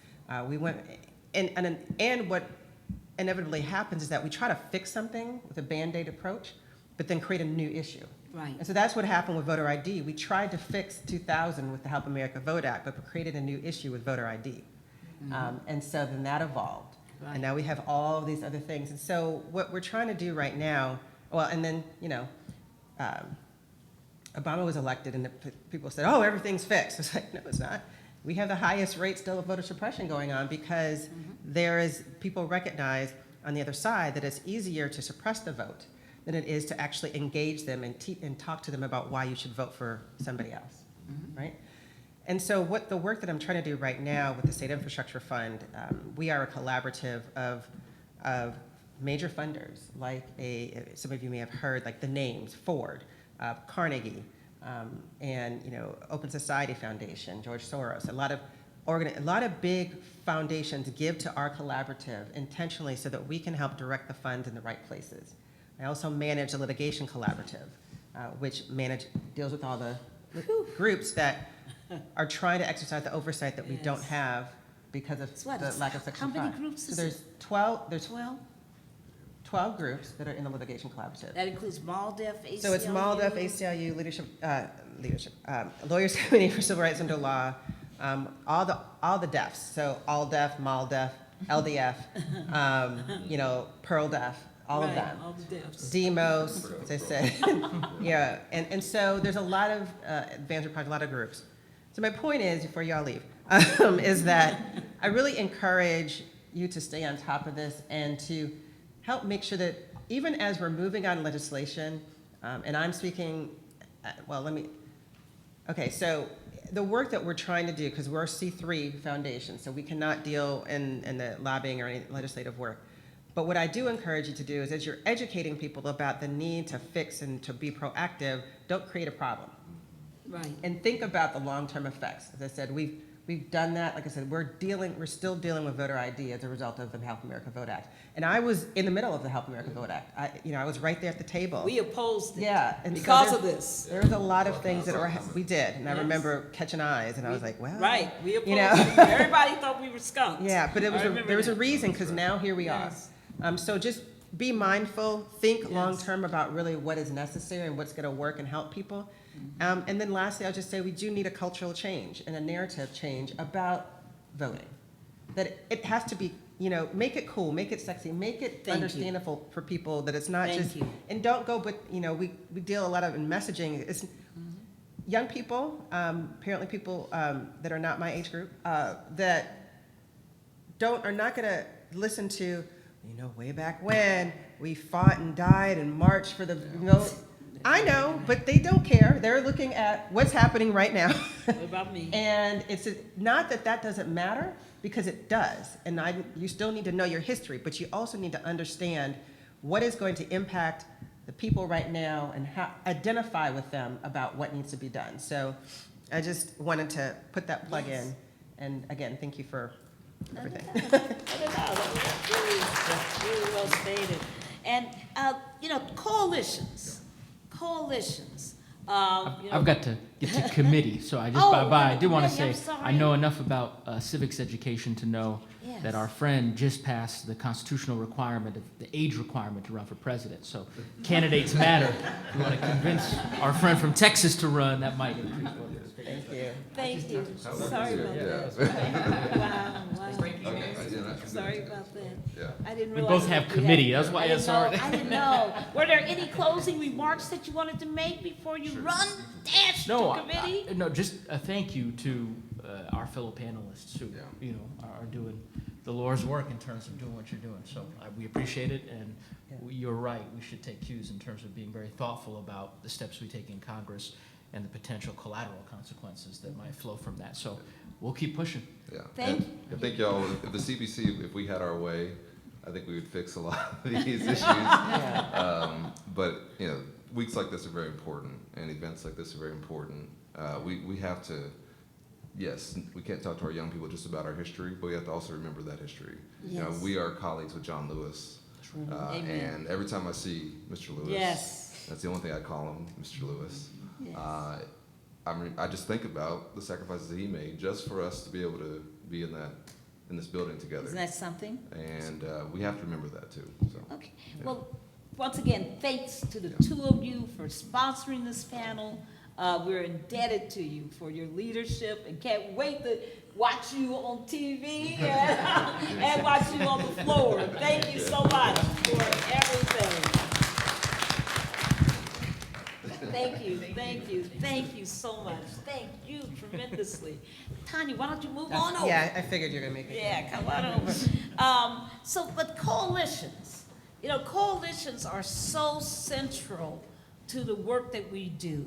We went, and what inevitably happens is that we try to fix something with a Band-Aid approach, but then create a new issue. Right. And so that's what happened with voter ID. We tried to fix 2000 with the Help America Vote Act, but we created a new issue with voter ID. And so then that evolved. Right. And now we have all these other things. And so what we're trying to do right now, well, and then, Obama was elected and people said, oh, everything's fixed. It's like, no, it's not. We have the highest rate still of voter suppression going on because people recognize on the other side that it's easier to suppress the vote than it is to actually engage them and talk to them about why you should vote for somebody else, right? And so the work that I'm trying to do right now with the State Infrastructure Fund, we are a collaborative of major funders, like some of you may have heard, like the names, Ford, Carnegie, and Open Society Foundation, George Soros, a lot of big foundations give to our collaborative intentionally so that we can help direct the funds in the right places. I also manage a litigation collaborative, which deals with all the groups that are trying to exercise the oversight that we don't have because of the lack of Section 5. How many groups is so it? There's 12 groups that are in the litigation collaborative. That includes MALDEF, ACLU? So it's MALDEF, ACLU, Lawyers Committee for Civil Rights Under Law, all the DEFs, so ALDEF, MALDEF, LDF, Pearl Def, all of them. All the DEFs. Demos, as I said. Yeah, and so there's a lot of advanced projects, a lot of groups. So my point is, before y'all leave, is that I really encourage you to stay on top of this and to help make sure that even as we're moving on legislation, and I'm speaking, so the work that we're trying to do, because we're a C3 foundation, so we cannot deal in the lobbying or any legislative work. But what I do encourage you to do is as you're educating people about the need to fix and to be proactive, don't create a problem. Right. And think about the long-term effects. As I said, we've done that. Like I said, we're still dealing with voter ID as a result of the Help America Vote Act. And I was in the middle of the Help America Vote Act. I was right there at the table. We opposed it. Yeah, and because so of this. There was a lot of things that we did, and I remember catching eyes, and I was like, well, right, we opposed it. Everybody thought we were skunks. Yeah, but there was a reason, because now here we are. So just be mindful, think long-term about really what is necessary and what's going to work and help people. And then lastly, I'll just say we do need a cultural change and a narrative change about voting. That it has to be, make it cool, make it sexy, make it understandable for people that it's not and don't go, but, we deal a lot of in messaging. It's young people, apparently people that are not my age group, that are not going to listen to, way back when we fought and died and marched for the vote. I know, but they don't care. They're looking at what's happening right now. What about me? And it's not that doesn't matter, because it does. And you still need to know your history, but you also need to understand what is going to impact the people right now and identify with them about what needs to be done. So I just wanted to put that plug in. And again, thank you for everything. That's really well stated. And, coalitions. I've got to get to committee, so I just I do want to say I know enough about civics education to know that our friend just passed the constitutional requirement of the age requirement to run for president. So candidates matter. We want to convince our friend from Texas to run. That might increase voter participation. Thank you. Sorry about that. Wow. Sorry about that. Yeah. I didn't We realize both have that committee. That's why it's hard. I didn't know. Were there any closing remarks that you wanted to make before you run dash to committee? No, just a thank you to our fellow panelists who are doing the Lord's work in terms of doing what you're doing. So we appreciate it, and you're right. We should take cues in terms of being very thoughtful about the steps we take in Congress and the potential collateral consequences that might flow from that. So we'll keep pushing. Yeah. Thank And I think y'all, if the CBC, if we had our way, I think we would fix a lot of these issues. But you know, weeks like this are very important, and events like this are very important. We have to, yes, we can't talk to our young people just about our history, but we have to also remember that history. You know, Yes. we are colleagues with John Lewis, Amen. and every time I see Mr. Lewis, Yes. that's the only thing I call him, Mr. Lewis. Yes. I just think about the sacrifices that he made just for us to be able to be in this building together. Isn't that something? And we have to remember that too. So. Okay. Yeah. Well, once again, thanks to the two of you for sponsoring this panel. We're indebted to you for your leadership and can't wait to watch you on TV and watch you on the floor. Thank you so much for everything. Thank you so much. Thank you tremendously. Tanya, why don't you move on over? Yeah, I figured you were gonna make it. Yeah, come on over. But coalitions, coalitions are so central to the work that we do.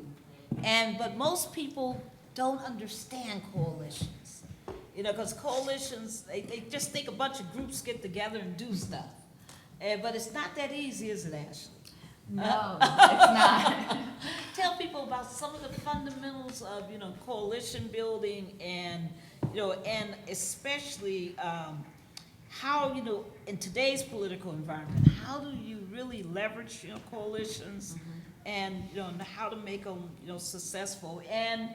But most people don't understand coalitions. Because coalitions, they just think a bunch of groups get together and do stuff. But it's not that easy, is it, Ashley? No, it's not. Tell people about some of the fundamentals of, coalition building and especially how, in today's political environment, how do you really leverage, coalitions and, how to make them, successful and,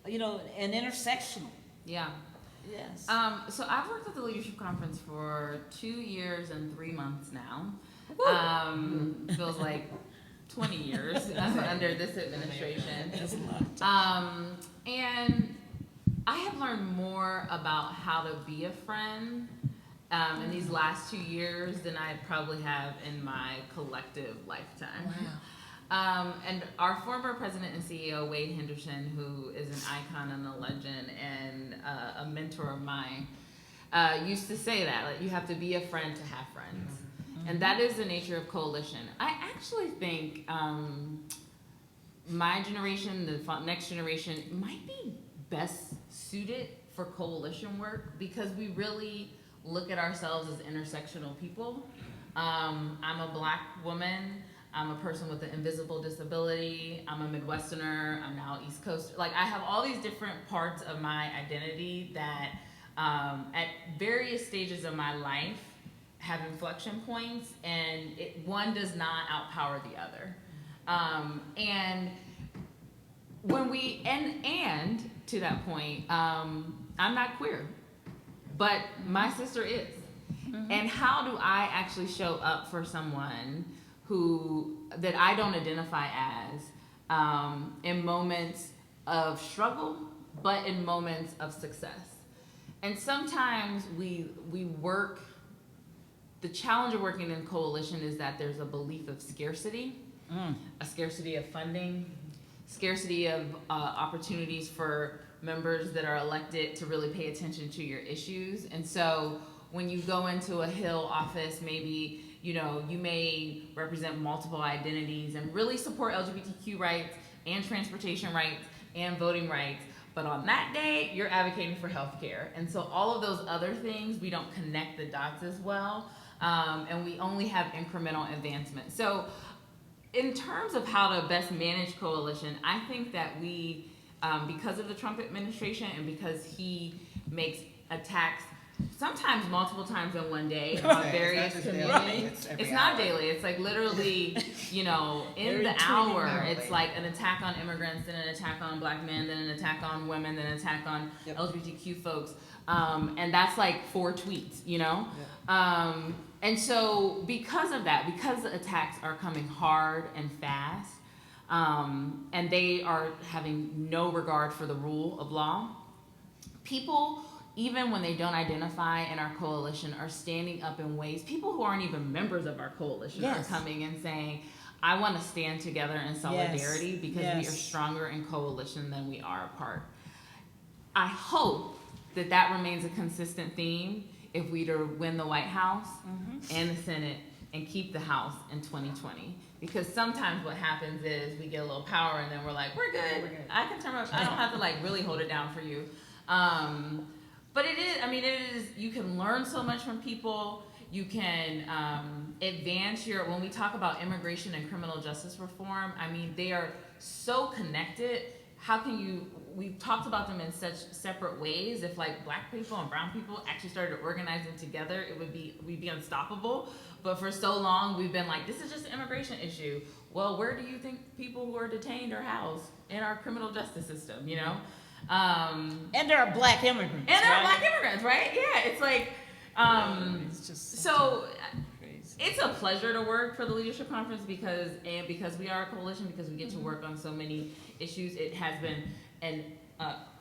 and intersectional. Yeah. Yes. So I've worked at the Leadership Conference for 2 years and 3 months now. Feels like 20 years under this administration. That's a lot of time. And I have learned more about how to be a friend in these last 2 years than I probably have in my collective lifetime. Wow. And our former president and CEO, Wade Henderson, who is an icon and a legend and a mentor of mine, used to say that, like, you have to be a friend to have friends. And that is the nature of coalition. I actually think my generation, the next generation, might be best suited for coalition work because we really look at ourselves as intersectional people. I'm a Black woman. I'm a person with an invisible disability. I'm a Midwesterner. I'm now East Coast. Like, I have all these different parts of my identity that at various stages of my life have inflection points, and one does not outpower the other. And when and to that point, I'm not queer, but my sister is. And how do I actually show up for someone that I don't identify as in moments of struggle, but in moments of success? And sometimes we work. The challenge of working in coalition is that there's a belief of scarcity, a scarcity of funding, scarcity of opportunities for members that are elected to really pay attention to your issues. And so when you go into a Hill office, maybe you may represent multiple identities and really support LGBTQ rights and transportation rights and voting rights. But on that day, you're advocating for healthcare. And so all of those other things, we don't connect the dots as well. And we only have incremental advancement. So in terms of how to best manage coalition, I think that we, because of the Trump administration and because he makes attacks sometimes multiple times in one day on various communities. It's not daily. It's like literally, in the hour, it's like an attack on immigrants, then an attack on Black men, then an attack on women, then an attack on LGBTQ folks. And that's like 4 tweets, And so because of that, because the attacks are coming hard and fast, and they are having no regard for the rule of law, people, even when they don't identify in our coalition, are standing up in ways, people who aren't even members of our coalition are coming and saying, I want to stand together in solidarity because we are stronger in coalition than we are apart. I hope that remains a consistent theme, if we to win the White House and the Senate and keep the House in 2020. Because sometimes what happens is we get a little power and then we're like, we're good. I can turn up. I don't have to like really hold it down for you. But it is, I mean, it is, you can learn so much from people. You can advance your, when we talk about immigration and criminal justice reform, I mean, they are so connected. How can you, we've talked about them in such separate ways. If like black people and brown people actually started organizing together, we'd be unstoppable. But for so long, we've been like, this is just an immigration issue. Well, where do you think people who are detained are housed? In our criminal justice system, you know? And there are black immigrants. And there are right? black immigrants, right? Yeah, it's like, It's just so crazy. it's a pleasure to work for the Leadership Conference because we are a coalition, because we get to work on so many issues. It has been, and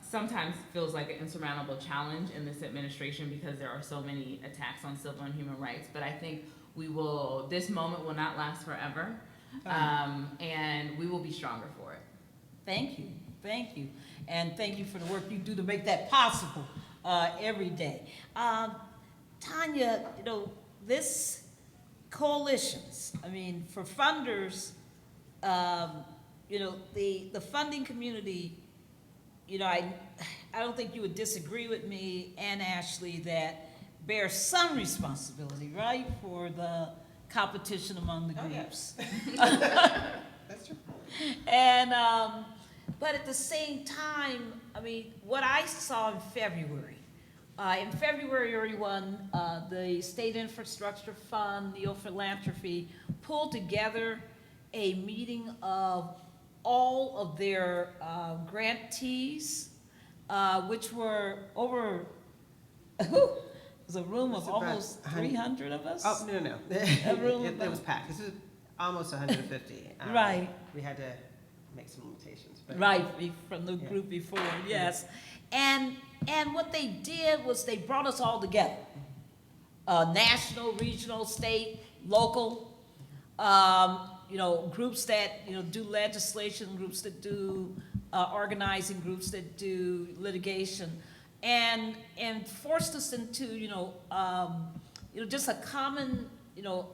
sometimes feels like an insurmountable challenge in this administration because there are so many attacks on civil and human rights. But I think this moment will not last forever, and we will be stronger for it. Thank you. Thank you. And thank you for the work you do to make that possible every day. Tanya, you know, this coalitions, I mean, for funders, you know, the funding community, you know, I don't think you would disagree with me and Ashley that bears some responsibility, right, for the competition among the groups. That's true. And, but at the same time, I mean, what I saw in February 1, the State Infrastructure Fund, Neo-Philanthropy, pulled together a meeting of all of their grantees, which were over, it was a room of It's about almost 300 of us. Oh, no. A room It about- was packed. This is almost 150. Right. We had to make some limitations. But Right, from the group before, yes. And what they did was they brought us all together. National, regional, state, local, you know, groups that, you know, do legislation, groups that do organizing, groups that do litigation, and forced us into, you know, just a common, you know,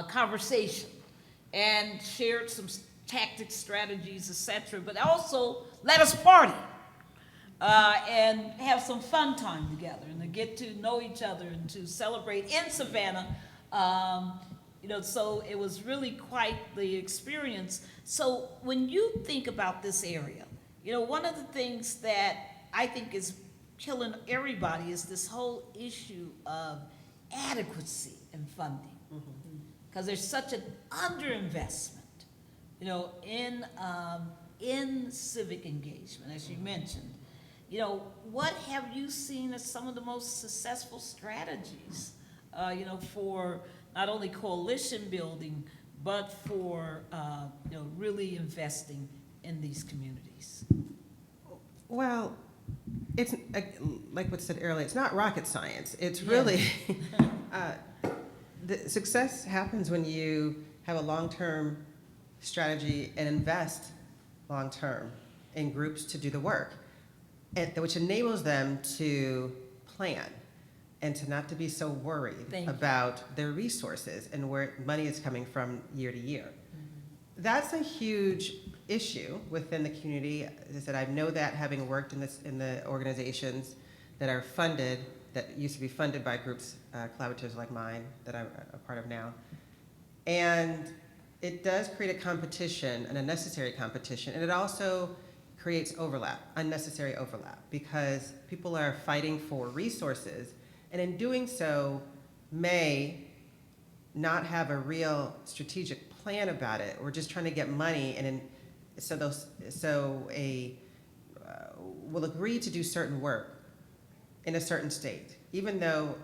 conversation, and shared some tactics, strategies, etc. But also let us party and have some fun time together, and to get to know each other and to celebrate in Savannah. You know, so it was really quite the experience. So when you think about this area, you know, one of the things that I think is killing everybody is this whole issue of adequacy in funding, because there's such an underinvestment, you know, in civic engagement, as you mentioned. You know, what have you seen as some of the most successful strategies, you know, for not only coalition building, but for, you know, really investing in these communities? Well, it's like what said earlier, it's not rocket science. It's really, the success happens when you have a long-term strategy and invest long-term in groups to do the work, and which enables them to plan and to not to be so worried about their resources and where money is coming from year to year. That's a huge issue within the community. As I said, I know that having worked in the organizations that are funded, that used to be funded by groups, collaboratives like mine that I'm a part of now. And it does create a competition, an unnecessary competition, and it also creates overlap, unnecessary overlap, because people are fighting for resources, and in doing so may not have a real strategic plan about it. We're just trying to get money, and will agree to do certain work in a certain state, even though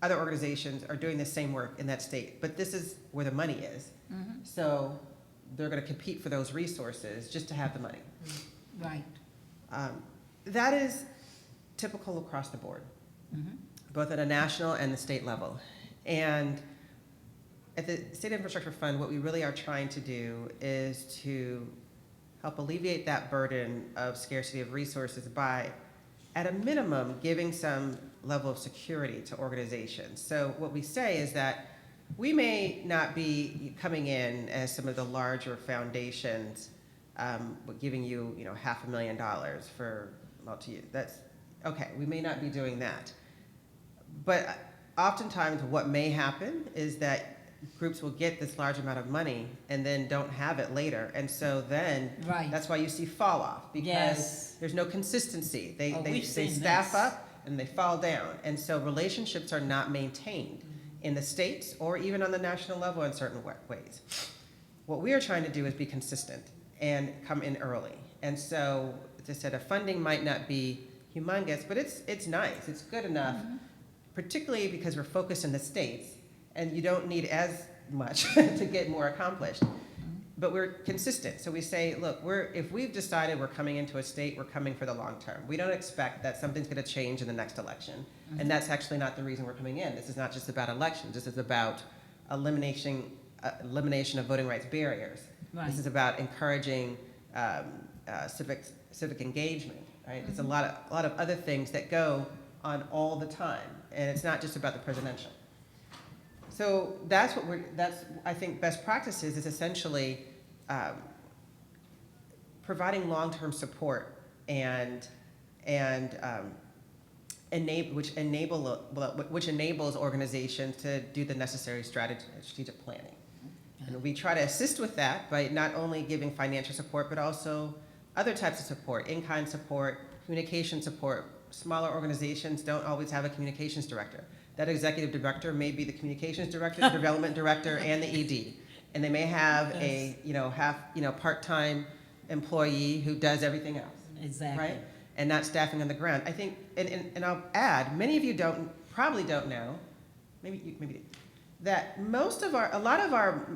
other organizations are doing the same work in that state. But this is where the money is, so they're going to compete for those resources just to have the money. Right. That is typical across the board, both at a national and the state level. And at the State Infrastructure Fund, what we really are trying to do is to help alleviate that burden of scarcity of resources by, at a minimum, giving some level of security to organizations. So what we say is that we may not be coming in as some of the larger foundations, giving you, $500,000 for multi. That's okay. We may not be doing that, but oftentimes what may happen is that groups will get this large amount of money and then don't have it later, and so then Right. that's why you see fall off, because Yes. there's no consistency. They We've seen staff this. up and they fall down, and so relationships are not maintained in the states or even on the national level in certain ways. What we are trying to do is be consistent and come in early, and so as I said, a funding might not be humongous, but it's nice, it's good enough, particularly because we're focused in the states and you don't need as much to get more accomplished. But we're consistent. So we say, look, if we've decided we're coming into a state, we're coming for the long term. We don't expect that something's going to change in the next election. And that's actually not the reason we're coming in. This is not just about elections. This is about elimination of voting rights barriers. Right. This is about encouraging civic engagement. Right? It's a lot of other things that go on all the time, and it's not just about the presidential. So that's I think best practices is essentially providing long-term support which enables organizations to do the necessary strategic planning. And we try to assist with that by not only giving financial support, but also other types of support, in-kind support, communication support. Smaller organizations don't always have a communications director. That executive director may be the communications director, the development director, and the ED. And they may have a part-time employee who does everything else. Exactly. Right? And not staffing on the ground. I think, and I'll add, many of you probably don't know, maybe that a lot of our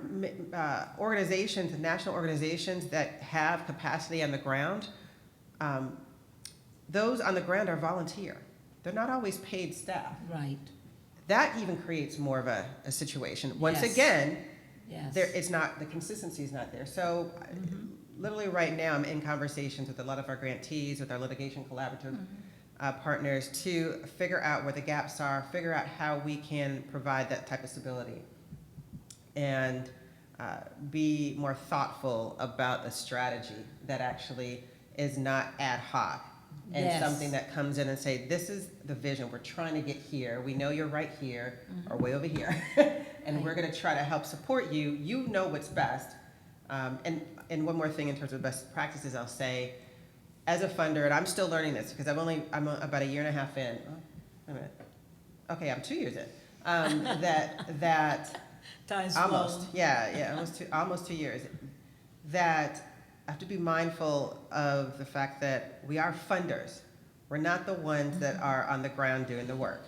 organizations, national organizations that have capacity on the ground, those on the ground are volunteer. They're not always paid staff. Right. That even creates more of a situation. Once Yes. again, Yes. the consistency is not there. So literally right now I'm in conversations with a lot of our grantees, with our litigation collaborative partners to figure out where the gaps are, figure out how we can provide that type of stability, and be more thoughtful about a strategy that actually is not ad hoc. And Yes. something that comes in and say, this is the vision, we're trying to get here, we know you're right here, or way over here, and we're gonna try to help support you, you know what's best. And one more thing in terms of best practices, I'll say, as a funder, and I'm still learning this, because I'm about a year and a half in, wait a minute, okay, I'm 2 years in, that Time's almost, flown. almost 2 years, that I have to be mindful of the fact that we are funders. We're not the ones that are on the ground doing the work.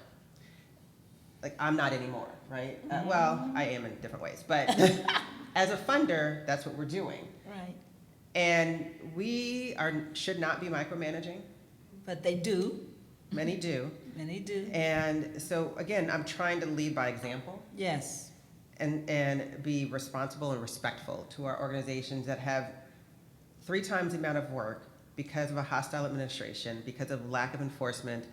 Like, I'm not anymore, right? Well, I am in different ways, but as a funder, that's what we're doing. Right. And we should not be micromanaging. But they do. Many do. Many do. And so, again, I'm trying to lead by example. Yes. And be responsible and respectful to our organizations that have 3 times the amount of work because of a hostile administration, because of lack of enforcement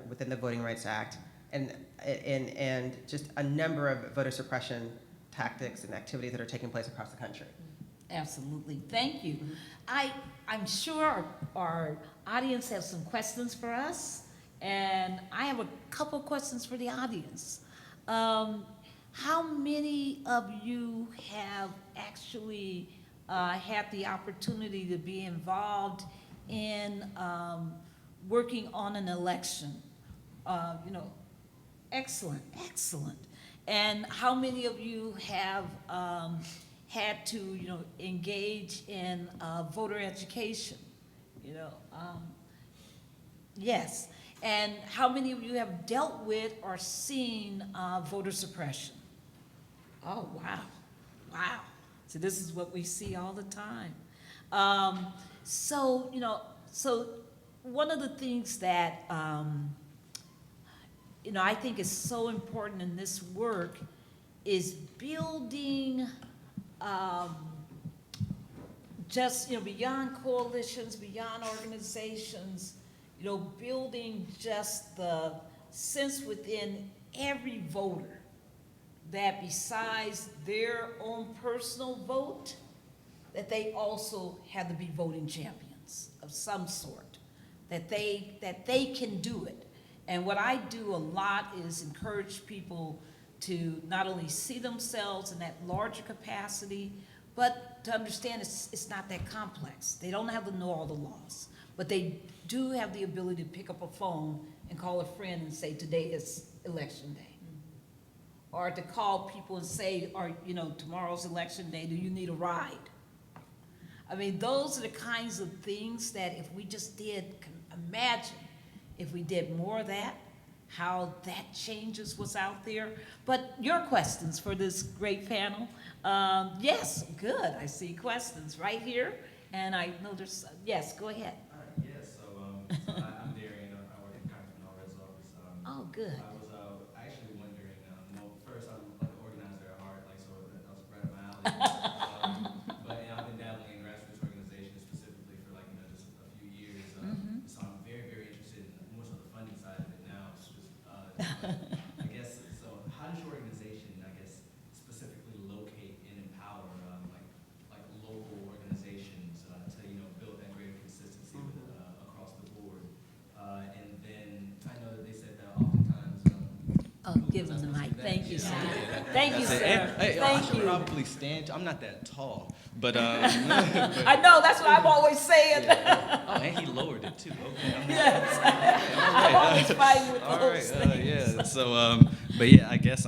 within the Voting Rights Act, and just a number of voter suppression tactics and activities that are taking place across the country. Absolutely. Thank you. I'm sure our audience has some questions for us, and I have a couple questions for the audience. How many of you have actually had the opportunity to be involved in working on an election? Excellent, excellent. And how many of you have had to, engage in voter education? Yes. And how many of you have dealt with or seen voter suppression? Oh, wow. Wow. So this is what we see all the time. So one of the things that, I think is so important in this work is building beyond coalitions, beyond organizations, building just the sense within every voter that besides their own personal vote, that they also have to be voting champions of some sort, that they can do it. And what I do a lot is encourage people to not only see themselves in that larger capacity, but to understand it's not that complex. They don't have to know all the laws, but they do have the ability to pick up a phone and call a friend and say, today is election day. Or to call people and say, tomorrow's election day, do you need a ride? I mean, those are the kinds of things that if we just imagine if we did more of that, how that changes what's out there. But your questions for this great panel, yes, good, I see questions right here, and I know there's, yes, go ahead. Yes, so I'm Darian, I work in Congressional office. Oh, good. I was actually wondering, first I'm like an organizer at heart, like so that was right up my alley. But I've been dabbling in grassroots organizations specifically for just a few years. So I'm very, very interested in more so the funding side of it now. I guess, so how does your organization, specifically locate and empower like local organizations to build that greater consistency across the board? And then I know that they said that oftentimes. Oh, give him the mic. Thank you, sir. Thank you, sir. Hey, I Thank should you. probably stand. I'm not that tall, but I know, that's what I'm always saying. oh, and he lowered it too. Okay. Yes. All I'm right. always fighting with All those right. things. Yeah. So, but yeah, I guess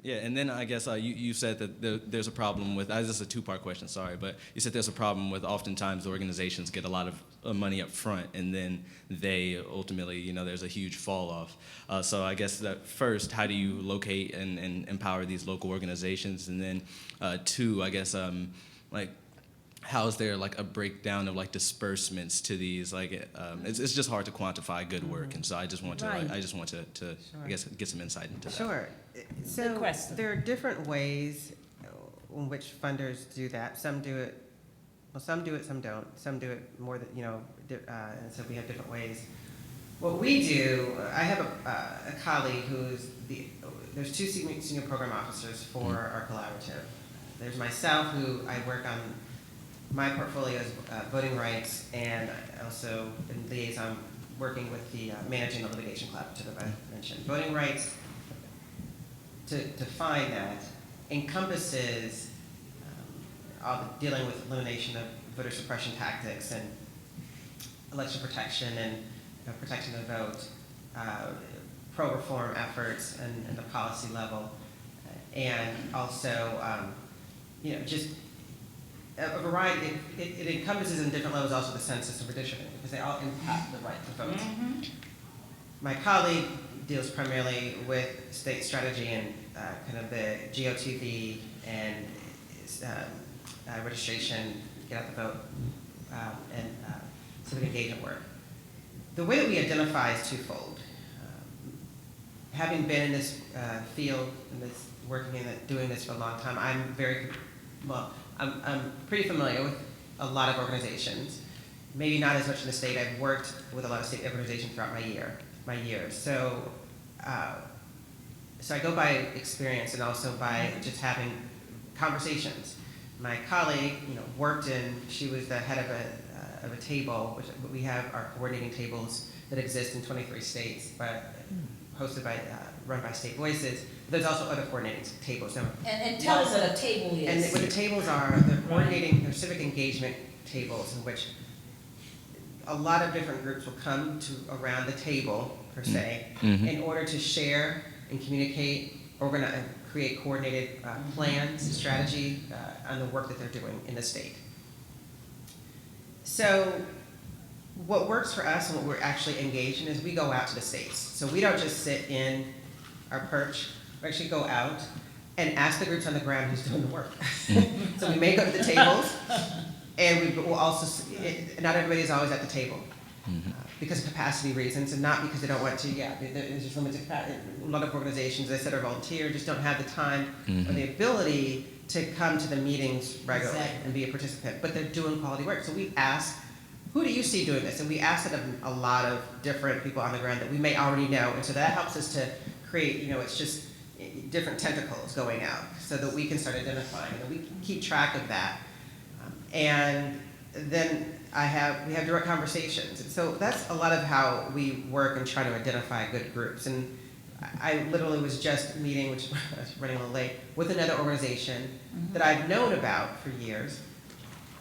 yeah, and then I guess you said that there's a problem with. This is a two-part question. Sorry, but you said there's a problem with oftentimes the organizations get a lot of money up front, and then they ultimately, there's a huge fall off. So I guess that first, how do you locate and empower these local organizations, and then two, I guess how is there like a breakdown of like disbursements to these? It's just hard to quantify good work, and so I just want to Right. to I guess get some insight into that. Sure. Good So question. there are different ways in which funders do that. Some do it, some do it, some don't. Some do it more than, and so we have different ways. What we do, I have a colleague there's two senior program officers for our collaborative. There's myself, who I work on my portfolio is voting rights, and also in liaison working with the managing the litigation collaborative that I mentioned. Voting rights, to define that, encompasses all the dealing with elimination of voter suppression tactics and election protection and protection of the vote, pro-reform efforts and the policy level, and also just a variety. It encompasses in different levels also the census and redistricting, because they all impact the right to vote. My colleague deals primarily with state strategy and kind of the GOTV and registration, get out the vote, and civic engagement work. The way that we identify is twofold. Having been in this field, and working in it, doing this for a long time, I'm pretty familiar with a lot of organizations. Maybe not as much in the state. I've worked with a lot of state organizations throughout my years. So I go by experience and also by just having conversations. My colleague, she was the head of a table, which we have our coordinating tables that exist in 23 states, but run by State Voices. There's also other coordinating tables. Now, And tell us what a table is. and what the tables are, they're civic engagement tables in which a lot of different groups will come to around the table, per se, in order to share and communicate, organize, and create coordinated plans and strategy on the work that they're doing in the state. So what works for us and what we're actually engaged in is we go out to the states. So we don't just sit in our perch. We actually go out and ask the groups on the ground who's doing the work. So we may go to the tables, and we will also, not everybody is always at the table because of capacity reasons, and not because they don't want to. Yeah, there's just limited capacity. A lot of organizations, as I said, are volunteer, just don't have the time or the ability to come to the meetings regularly and be a participant, but they're doing quality work. So we ask who do you see doing this? And we asked it of a lot of different people on the ground that we may already know. And so that helps us to create, it's just different tentacles going out so that we can start identifying and we can keep track of that. And then we have direct conversations. And so that's a lot of how we work and try to identify good groups. And I literally was just meeting, which I was running a little late, with another organization that I've known about for years,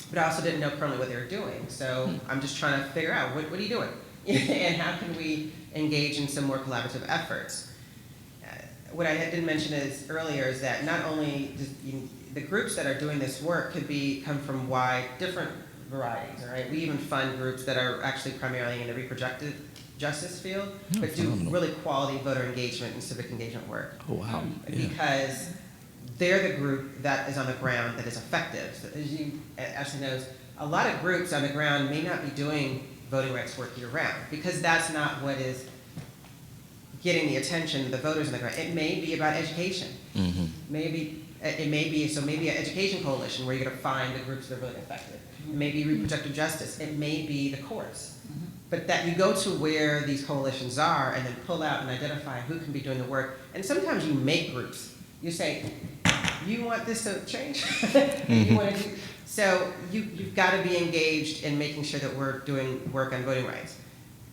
but I also didn't know currently what they were doing. So I'm just trying to figure out, what are you doing? And how can we engage in some more collaborative efforts? What I didn't mention earlier is that not only the groups that are doing this work could come from different varieties, all right? We even fund groups that are actually primarily in the reproductive justice field, but do really quality voter engagement and civic engagement work. Oh, wow. Because they're the group that is on the ground that is effective. So as you actually knows, a lot of groups on the ground may not be doing voting rights work year round because that's not what is getting the attention of the voters on the ground. It may be about education. Maybe an education coalition where you're going to find the groups that are really effective. It may be reproductive justice. It may be the courts. But that you go to where these coalitions are and then pull out and identify who can be doing the work. And sometimes you make groups. You say, you want this to change? You want to do, so you've got to be engaged in making sure that we're doing work on voting rights.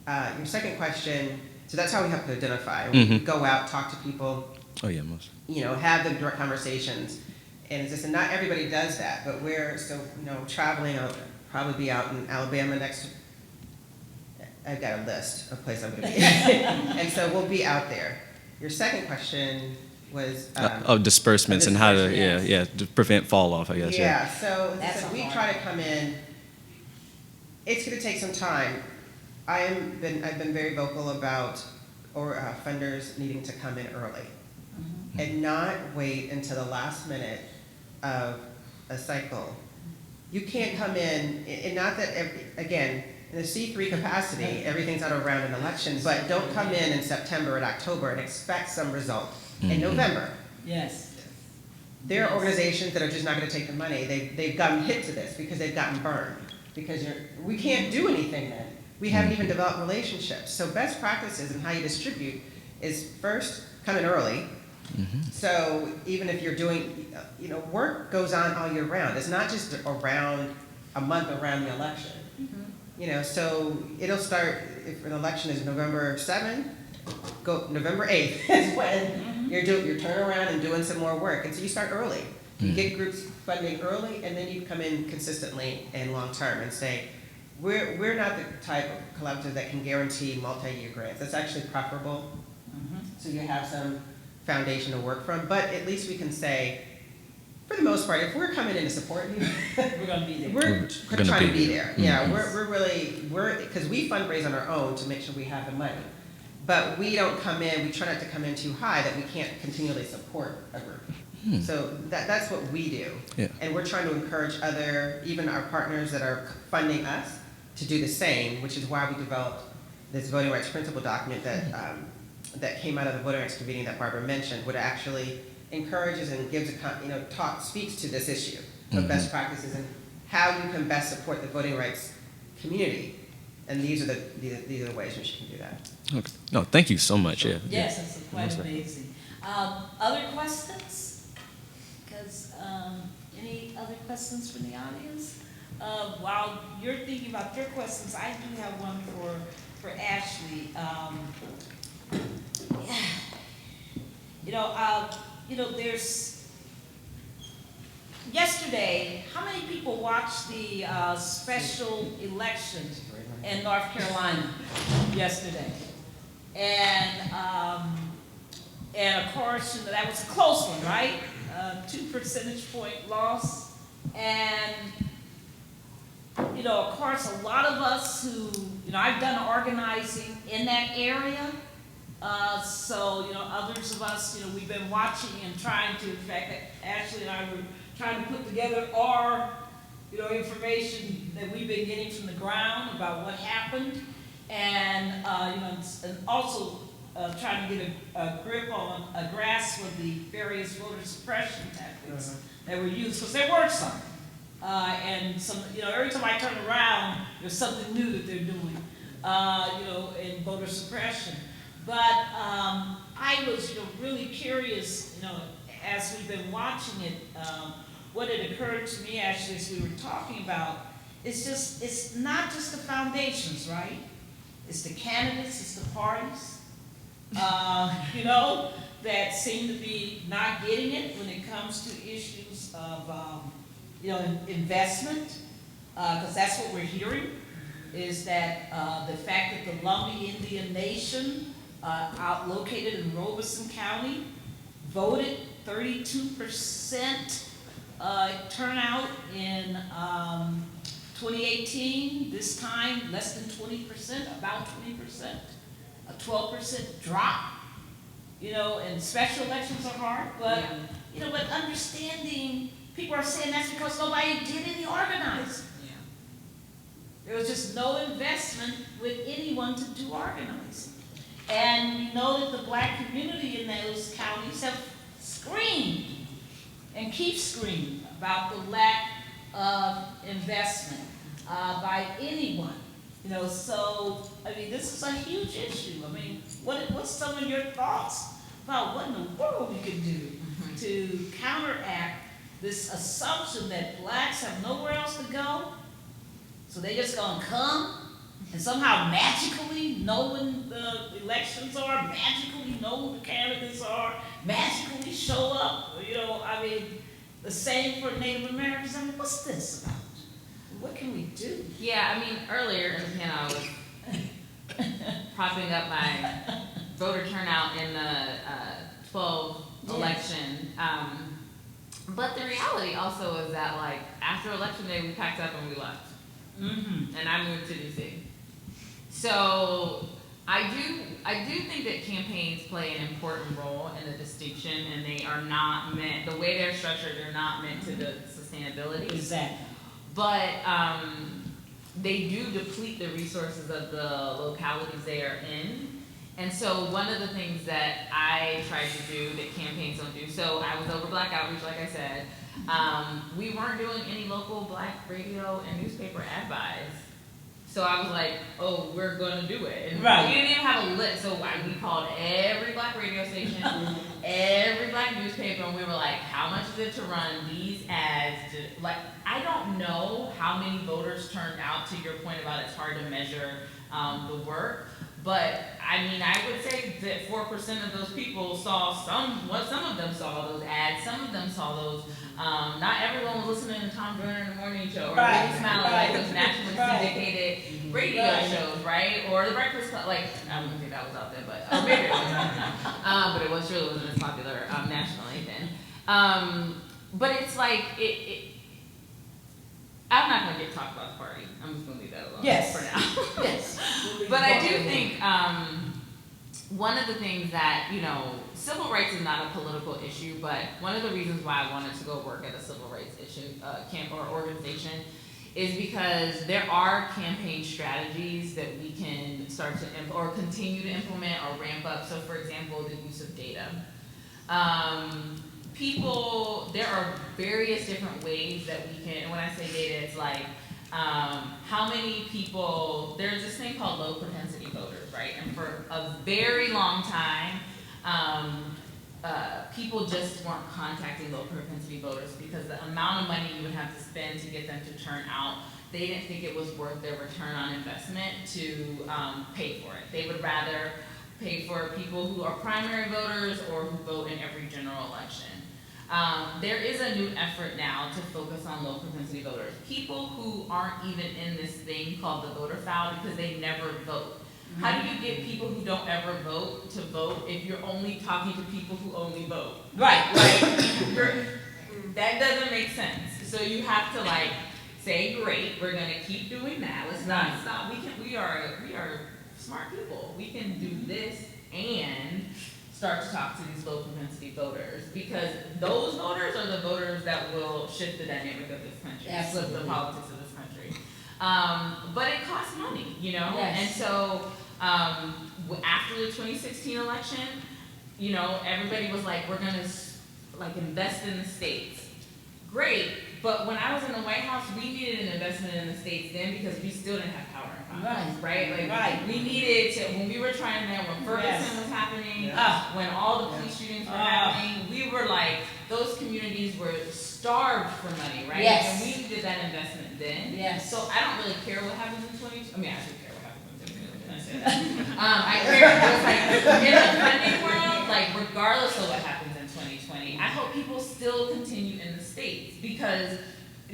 Your second question, so that's how we have to identify. We go out, talk to people. Oh yeah, most. Have the direct conversations. And it's just, and not everybody does that, but we're still, traveling. I'll probably be out in Alabama next. I've got a list of places I'm going to be. And so we'll be out there. Your second question was disbursements and how to to prevent fall off, I guess. Yeah. So we try to come in. It's going to take some time. I've been very vocal about funders needing to come in early and not wait until the last minute of a cycle. You can't come in, and not that again. In the C3 capacity, everything's out around an election, but don't come in September and October and expect some result in November. Yes. There are organizations that are just not going to take the money. They've gotten hit to this because they've gotten burned. Because we can't do anything then. We haven't even developed relationships. So best practices and how you distribute is first come in early. So even if you're doing, work goes on all year round. It's not just around a month around the election. So it'll start, if an election is November 7th, go November 8th is when you're turning around and doing some more work. And so you start early. You get groups funding early, and then you come in consistently and long term and say, we're not the type of collaborative that can guarantee multi-year grants. That's actually preferable. So you have some foundation to work from, but at least we can say, for the most part, if we're coming in to support you, we're going to be there. We're trying to be there. Yeah, we're because we fundraise on our own to make sure we have the money. But we don't come in, we try not to come in too high that we can't continually support a group. So that's what we do. Yeah. And we're trying to encourage even our partners that are funding us to do the same, which is why we developed this voting rights principle document that came out of the voting rights convening that Barbara mentioned, would actually encourages and gives speaks to this issue of best practices and how you can best support the voting rights community. And these are the ways in which you can do that. Okay. No, thank you so much. Yeah. Yes, it's quite amazing. Other questions? Because any other questions from the audience? While you're thinking about your questions, I do have one for Ashley. There's yesterday. How many people watched the special election in North Carolina yesterday? And of course, that was a close one, right? 2 percentage point loss. And of course, a lot of us who, I've done organizing in that area. So, others of us, we've been watching and trying to, in fact, Ashley and I were trying to put together our, information that we've been getting from the ground about what happened. And, and also trying to get a grip on, a grasp of the various voter suppression tactics that were used, because there were some. And some, every time I turn around, there's something new that they're doing, in voter suppression. But I was, really curious, as we've been watching it, what had occurred to me actually as we were talking about, it's not just the foundations, right? It's the candidates, it's the parties, that seem to be not getting it when it comes to issues of, investment, because that's what we're hearing, is that the fact that the Lumbee Indian Nation, out located in Robeson County, voted 32% turnout in 2018. This time, less than 20%, about 20%, a 12% drop. And special elections are hard, but but understanding, people are saying that's because nobody did any organizing. There was just no investment with anyone to do organizing. And we know that the black community in those counties have screamed and keep screaming about the lack of investment by anyone. So, this is a huge issue. What's some of your thoughts about what in the world we could do to counteract this assumption that blacks have nowhere else to go? So they just gonna come and somehow magically know when the elections are, magically know who the candidates are, magically show up. The same for Native Americans. What's this about? What can we do? Yeah, earlier in the panel, I was propping up my voter turnout in the 12 election. But the reality also is that, after election day, we packed up and we left. Mm-hmm. And I moved to DC. So I do think that campaigns play an important role in the distinction, and they are not meant, the way they're structured, they're not meant to the sustainability. Exactly. But they do deplete the resources of the localities they are in. And so one of the things that I try to do that campaigns don't do, so I was over Black Outreach, like I said. We weren't doing any local black radio and newspaper ad buys. So I was like, oh, we're going to do it. And right. We didn't even have a list. So we called every black radio station, every black newspaper, and we were like, how much is it to run these ads? I don't know how many voters turned out, to your point about it's hard to measure the work. But I would say that 4% of those people saw some of them saw those ads, some of them saw those. Not everyone was listening to Tom Joyner in the morning show, or Really Smiling, like those nationally syndicated radio shows, right? Or the Breakfast Club. I wouldn't think that was out there, but maybe it was. But it wasn't as popular nationally then. But it's I'm not going to talk about the party. I'm just going to leave that alone for now. Yes. But I do think one of the things that, civil rights is not a political issue, but one of the reasons why I wanted to go work at a civil rights issue camp or organization is because there are campaign strategies that we can start to or continue to implement or ramp up. So, for example, the use of data. There are various different ways that we can, and when I say data, it's how many people, there's this thing called low propensity voters, right? And for a very long time, people just weren't contacting low propensity voters because the amount of money you would have to spend to get them to turn out, they didn't think it was worth their return on investment to pay for it. They would rather pay for people who are primary voters or who vote in every general election. There is a new effort now to focus on low propensity voters. People who aren't even in this thing called the voter file because they never vote. Mm-hmm. How do you get people who don't ever vote to vote if you're only talking to people who only vote? Right. That doesn't make sense. So you have to say, great, we're gonna keep doing that. Let's not stop. We are smart people. We can do this and start to talk to these low propensity voters, because those voters are the voters that will shift the dynamic of this country, flip the politics of this country. But it costs money, Yes. And so after the 2016 election, everybody was like, we're gonna invest in the states. Great, But when I was in the White House, we needed an investment in the states then because we still didn't have power in Congress, right? Like, Right. we needed to, when we were trying to, when Ferguson Yes. was happening, Yes. when all the police shootings were happening, we were like, those communities were starved for money, right? Yes. And we needed that investment then. Yes. So I don't really care what happens in 20, I mean, I do care what happens in 2020, I say that. I care, it's like, in the funding world, like, regardless of what happens in 2020, I hope people still continue in the states, because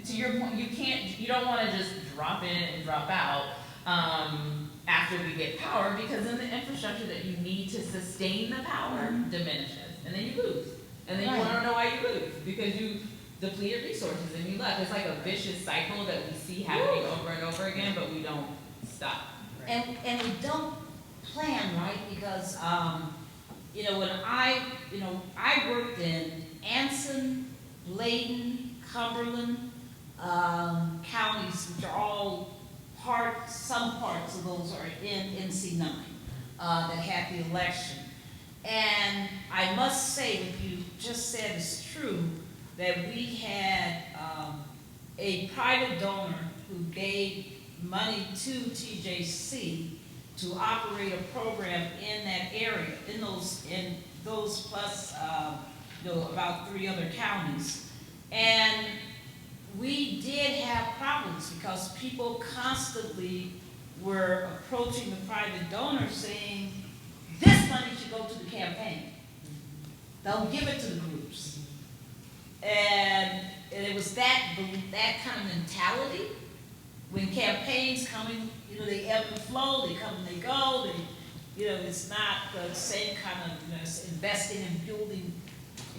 to your point, you don't wanna just drop in and drop out, after we get power, because then the infrastructure that you need to sustain the power diminishes, and then you lose. And then you Right. wanna know why you lose, because you depleted resources and you left. It's like a vicious cycle that we see happening over and over again, but we don't stop. And we don't plan, right? Because, when I worked in Anson, Layton, Cumberland, counties, which are all some parts of those are in NC9, that had the election. And I must say, what you just said is true, that we had a private donor who gave money to TJC to operate a program in that area, in those plus about 3 other counties. And we did have problems because people constantly were approaching the private donor saying, this money should go to the campaign. Don't give it to the groups. And it was that kind of mentality. When campaigns coming, they ebb and flow, they come and they go, it's not the same kind of investing and building,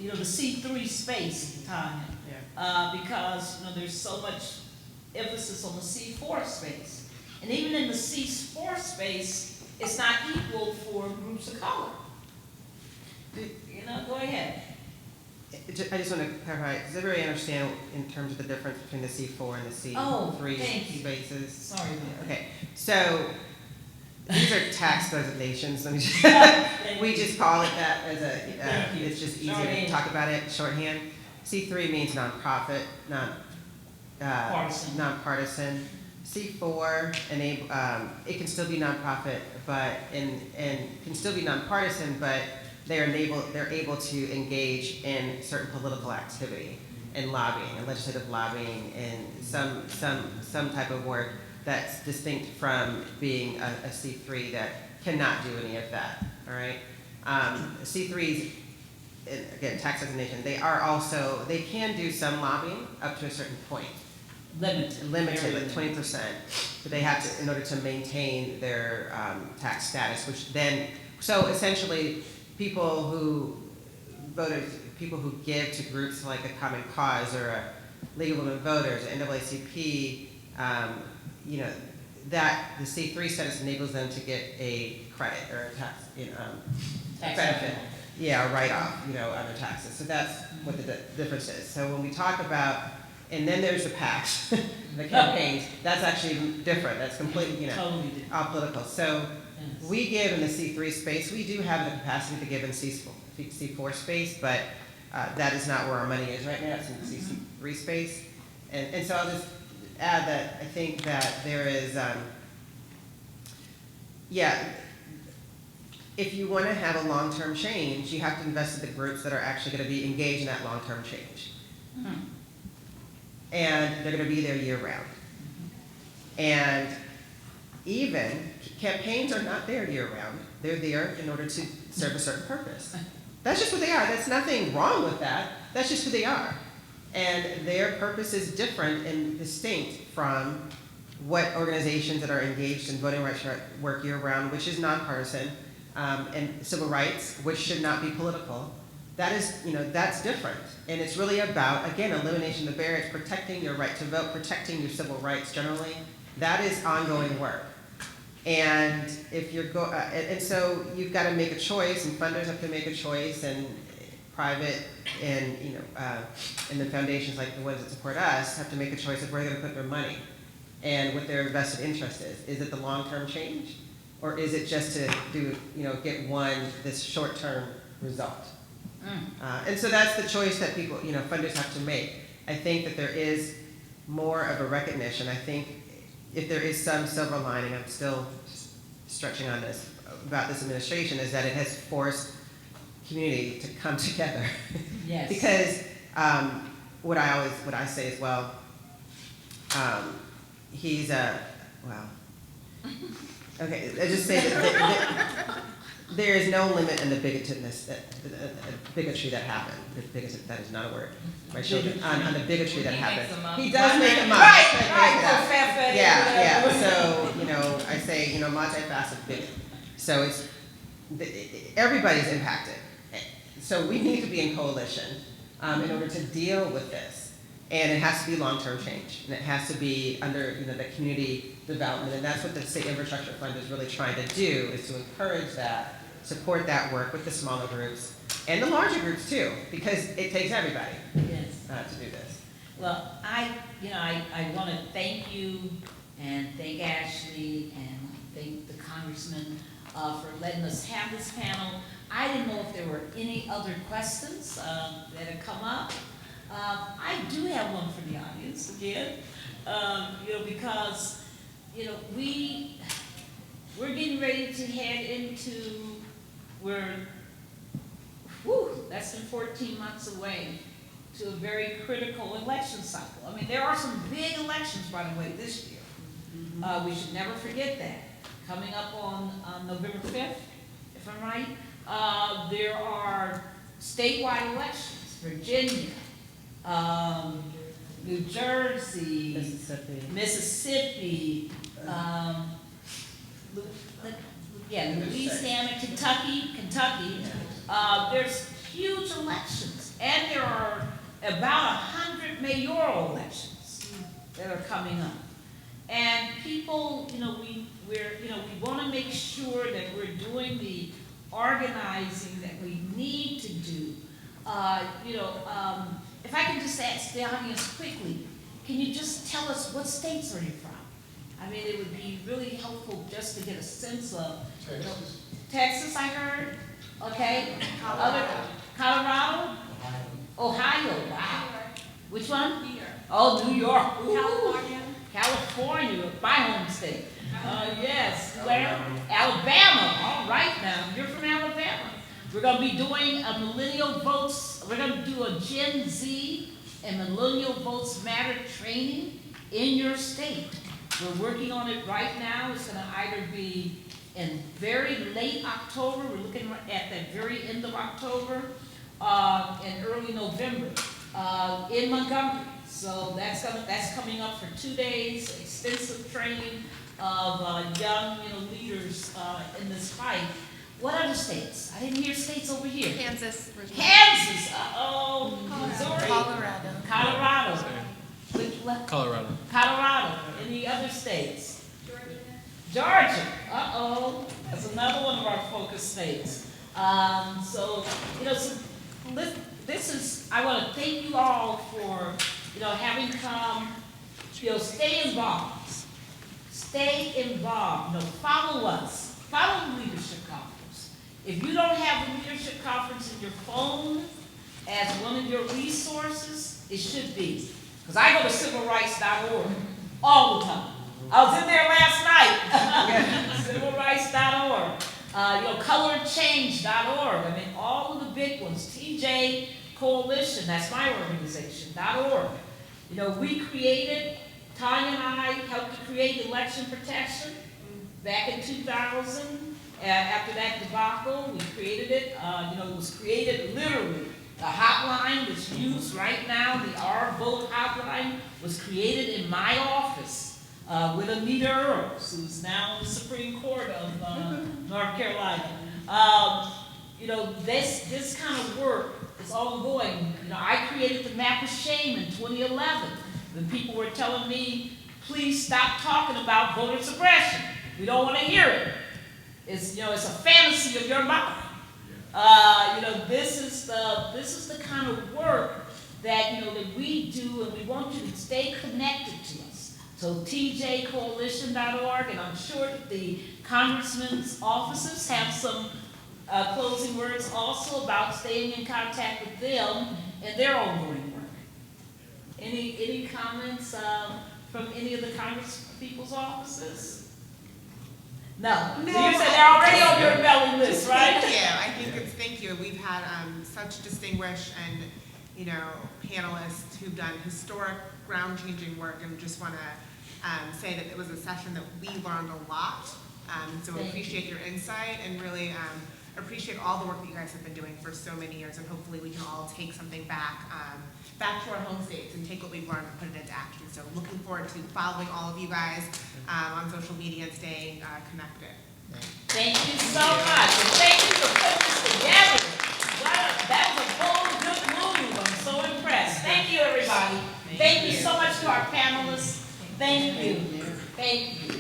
the C3 space at the time. Because there's so much emphasis on the C4 space. And even in the C4 space, it's not equal for groups of color. Go ahead. I just want to clarify, does everybody understand in terms of the difference between the C4 and the C3 thank you. spaces? Sorry about that. Okay, so these are tax designations. Let me just, we just call it that as Thank you. it's just easier to Shorthand. talk about it, shorthand. C3 means nonprofit, Partisan. nonpartisan. C4 it can still be nonprofit, but and can still be nonpartisan, but they're able to engage in certain political activity and lobbying and legislative lobbying and some type of work that's distinct from being a C3 that cannot do any of that. All right, C3s, again, tax designation. They can do some lobbying up to a certain point. Limited, like 20%, but they have to in order to maintain their tax status, which then essentially people who give to groups like a Common Cause or a League of Women Voters, or NAACP, that the C3 status enables them to get a credit or a tax, benefit, a write-off, on their taxes. So that's what the difference is. So when we talk about, and then there's the PACs, the campaigns. That's actually different. That's completely, Totally different. all political. So we give in the C3 space. We do have the capacity to give in C4 space, but that is not where our money is right now. It's in the C3 space. And so I'll just add that I think that there is, if you want to have a long-term change, you have to invest in the groups that are actually going to be engaged in that long-term change. Mm-hmm. And they're going to be there year-round. And even campaigns are not there year-round. They're there in order to serve a certain purpose. That's just what they are. There's nothing wrong with that. That's just who they are. And their purpose is different and distinct from what organizations that are engaged in voting rights work year-round, which is nonpartisan, and civil rights, which should not be political. That is, that's different. And it's really about, again, elimination of the barriers, protecting your right to vote, protecting your civil rights generally. That is ongoing work. And if you're and so you've got to make a choice, and funders have to make a choice, and private and and the foundations like the ones that support us have to make a choice of where they're going to put their money and what their vested interest is. Is it the long-term change, or is it just to do get this short-term result? And so that's the choice that people funders have to make. I think that there is more of a recognition. I think if there is some silver lining, I'm still stretching on this, about this administration, is that it has forced community to come together. Yes. Because what I say is, well, he's okay, I just say that there is no limit in the bigotry that happened. That is not a word. My children, on the bigotry that happened. He does make them up. Right. Yeah. So, I say, multifaceted bigot. So it's, everybody's impacted. So we need to be in coalition in order to deal with this. And it has to be long-term change. And it has to be under, the community development. And that's what the State Infrastructure Fund is really trying to do, is to encourage that, support that work with the smaller groups and the larger groups too, because it takes everybody to do this. Well, I want to thank you and thank Ashley and thank the congressman for letting us have this panel. I didn't know if there were any other questions that had come up. I do have one for the audience again, because we're getting ready to head into less than 14 months away to a very critical election cycle. I mean, there are some big elections, by the way, this year. We should never forget that. Coming up on November 5th, if I'm right, there are statewide elections, Virginia, New Jersey, Mississippi, Louisiana, Kentucky. There's huge elections, and there are about 100 mayoral elections that are coming up. And people, we want to make sure that we're doing the organizing that we need to do. If I can just ask the audience quickly, can you just tell us what states are you from? I mean, it would be really helpful just to get a sense of. Texas, I heard. Okay. Colorado? Ohio. Wow. Which one? New York. Oh, New York. Ooh. California, my home state. Yes. Where? Alabama. All right now. You're from Alabama. We're going to be doing a millennial votes. We're going to do a Gen Z and millennial votes matter training in your state. We're working on it right now. It's going to either be in very late October. We're looking at that very end of October and early November in Montgomery. So that's coming up for 2 days, extensive training of young leaders in this fight. What other states? I didn't hear states over here. Kansas. Kansas. Uh-oh. Missouri. Colorado. Colorado. Any other states? Georgia. Uh-oh. That's another one of our focus states. This is, I want to thank you all for, having come, stay involved. Stay involved. Follow us. Follow the Leadership Conference. If you don't have the Leadership Conference in your phone as one of your resources, it should be. Because I go to civilrights.org all the time. I was in there last night. Civilrights.org. Coloredchange.org. I mean, all of the big ones. TJ Coalition, that's my organization, .org. We created, Tanya and I helped to create election protection back in 2000. After that debacle, we created it. It was created literally. The hotline that's used right now, the Our Vote hotline, was created in my office with Anita Earls, who's now in the Supreme Court of North Carolina. This kind of work is ongoing. I created the map of shame in 2011 when people were telling me, please stop talking about voter suppression. We don't want to hear it. It's a fantasy of your mind. This is the kind of work that that we do, and we want you to stay connected to us. So tjcoalition.org, and I'm sure that the congressman's offices have some closing words also about staying in contact with them and their ongoing work. any comments from any of the Congress people's offices? No. No, So you said they're already on your mailing list, right? Thank you. I think it's thank you. We've had such distinguished and panelists who've done historic, ground-changing work, and just want to say that it was a session that we learned a lot. So appreciate your insight and really appreciate all the work that you guys have been doing for so many years, and hopefully we can all take something back to our home states and take what we've learned and put it into action. So looking forward to following all of you guys on social media and staying connected. Thank you so much, and thank you for putting this together. Wow, that was a bold, good move. I'm so impressed. Thank you, everybody. Thank you so much to our panelists. Thank you. Thank you.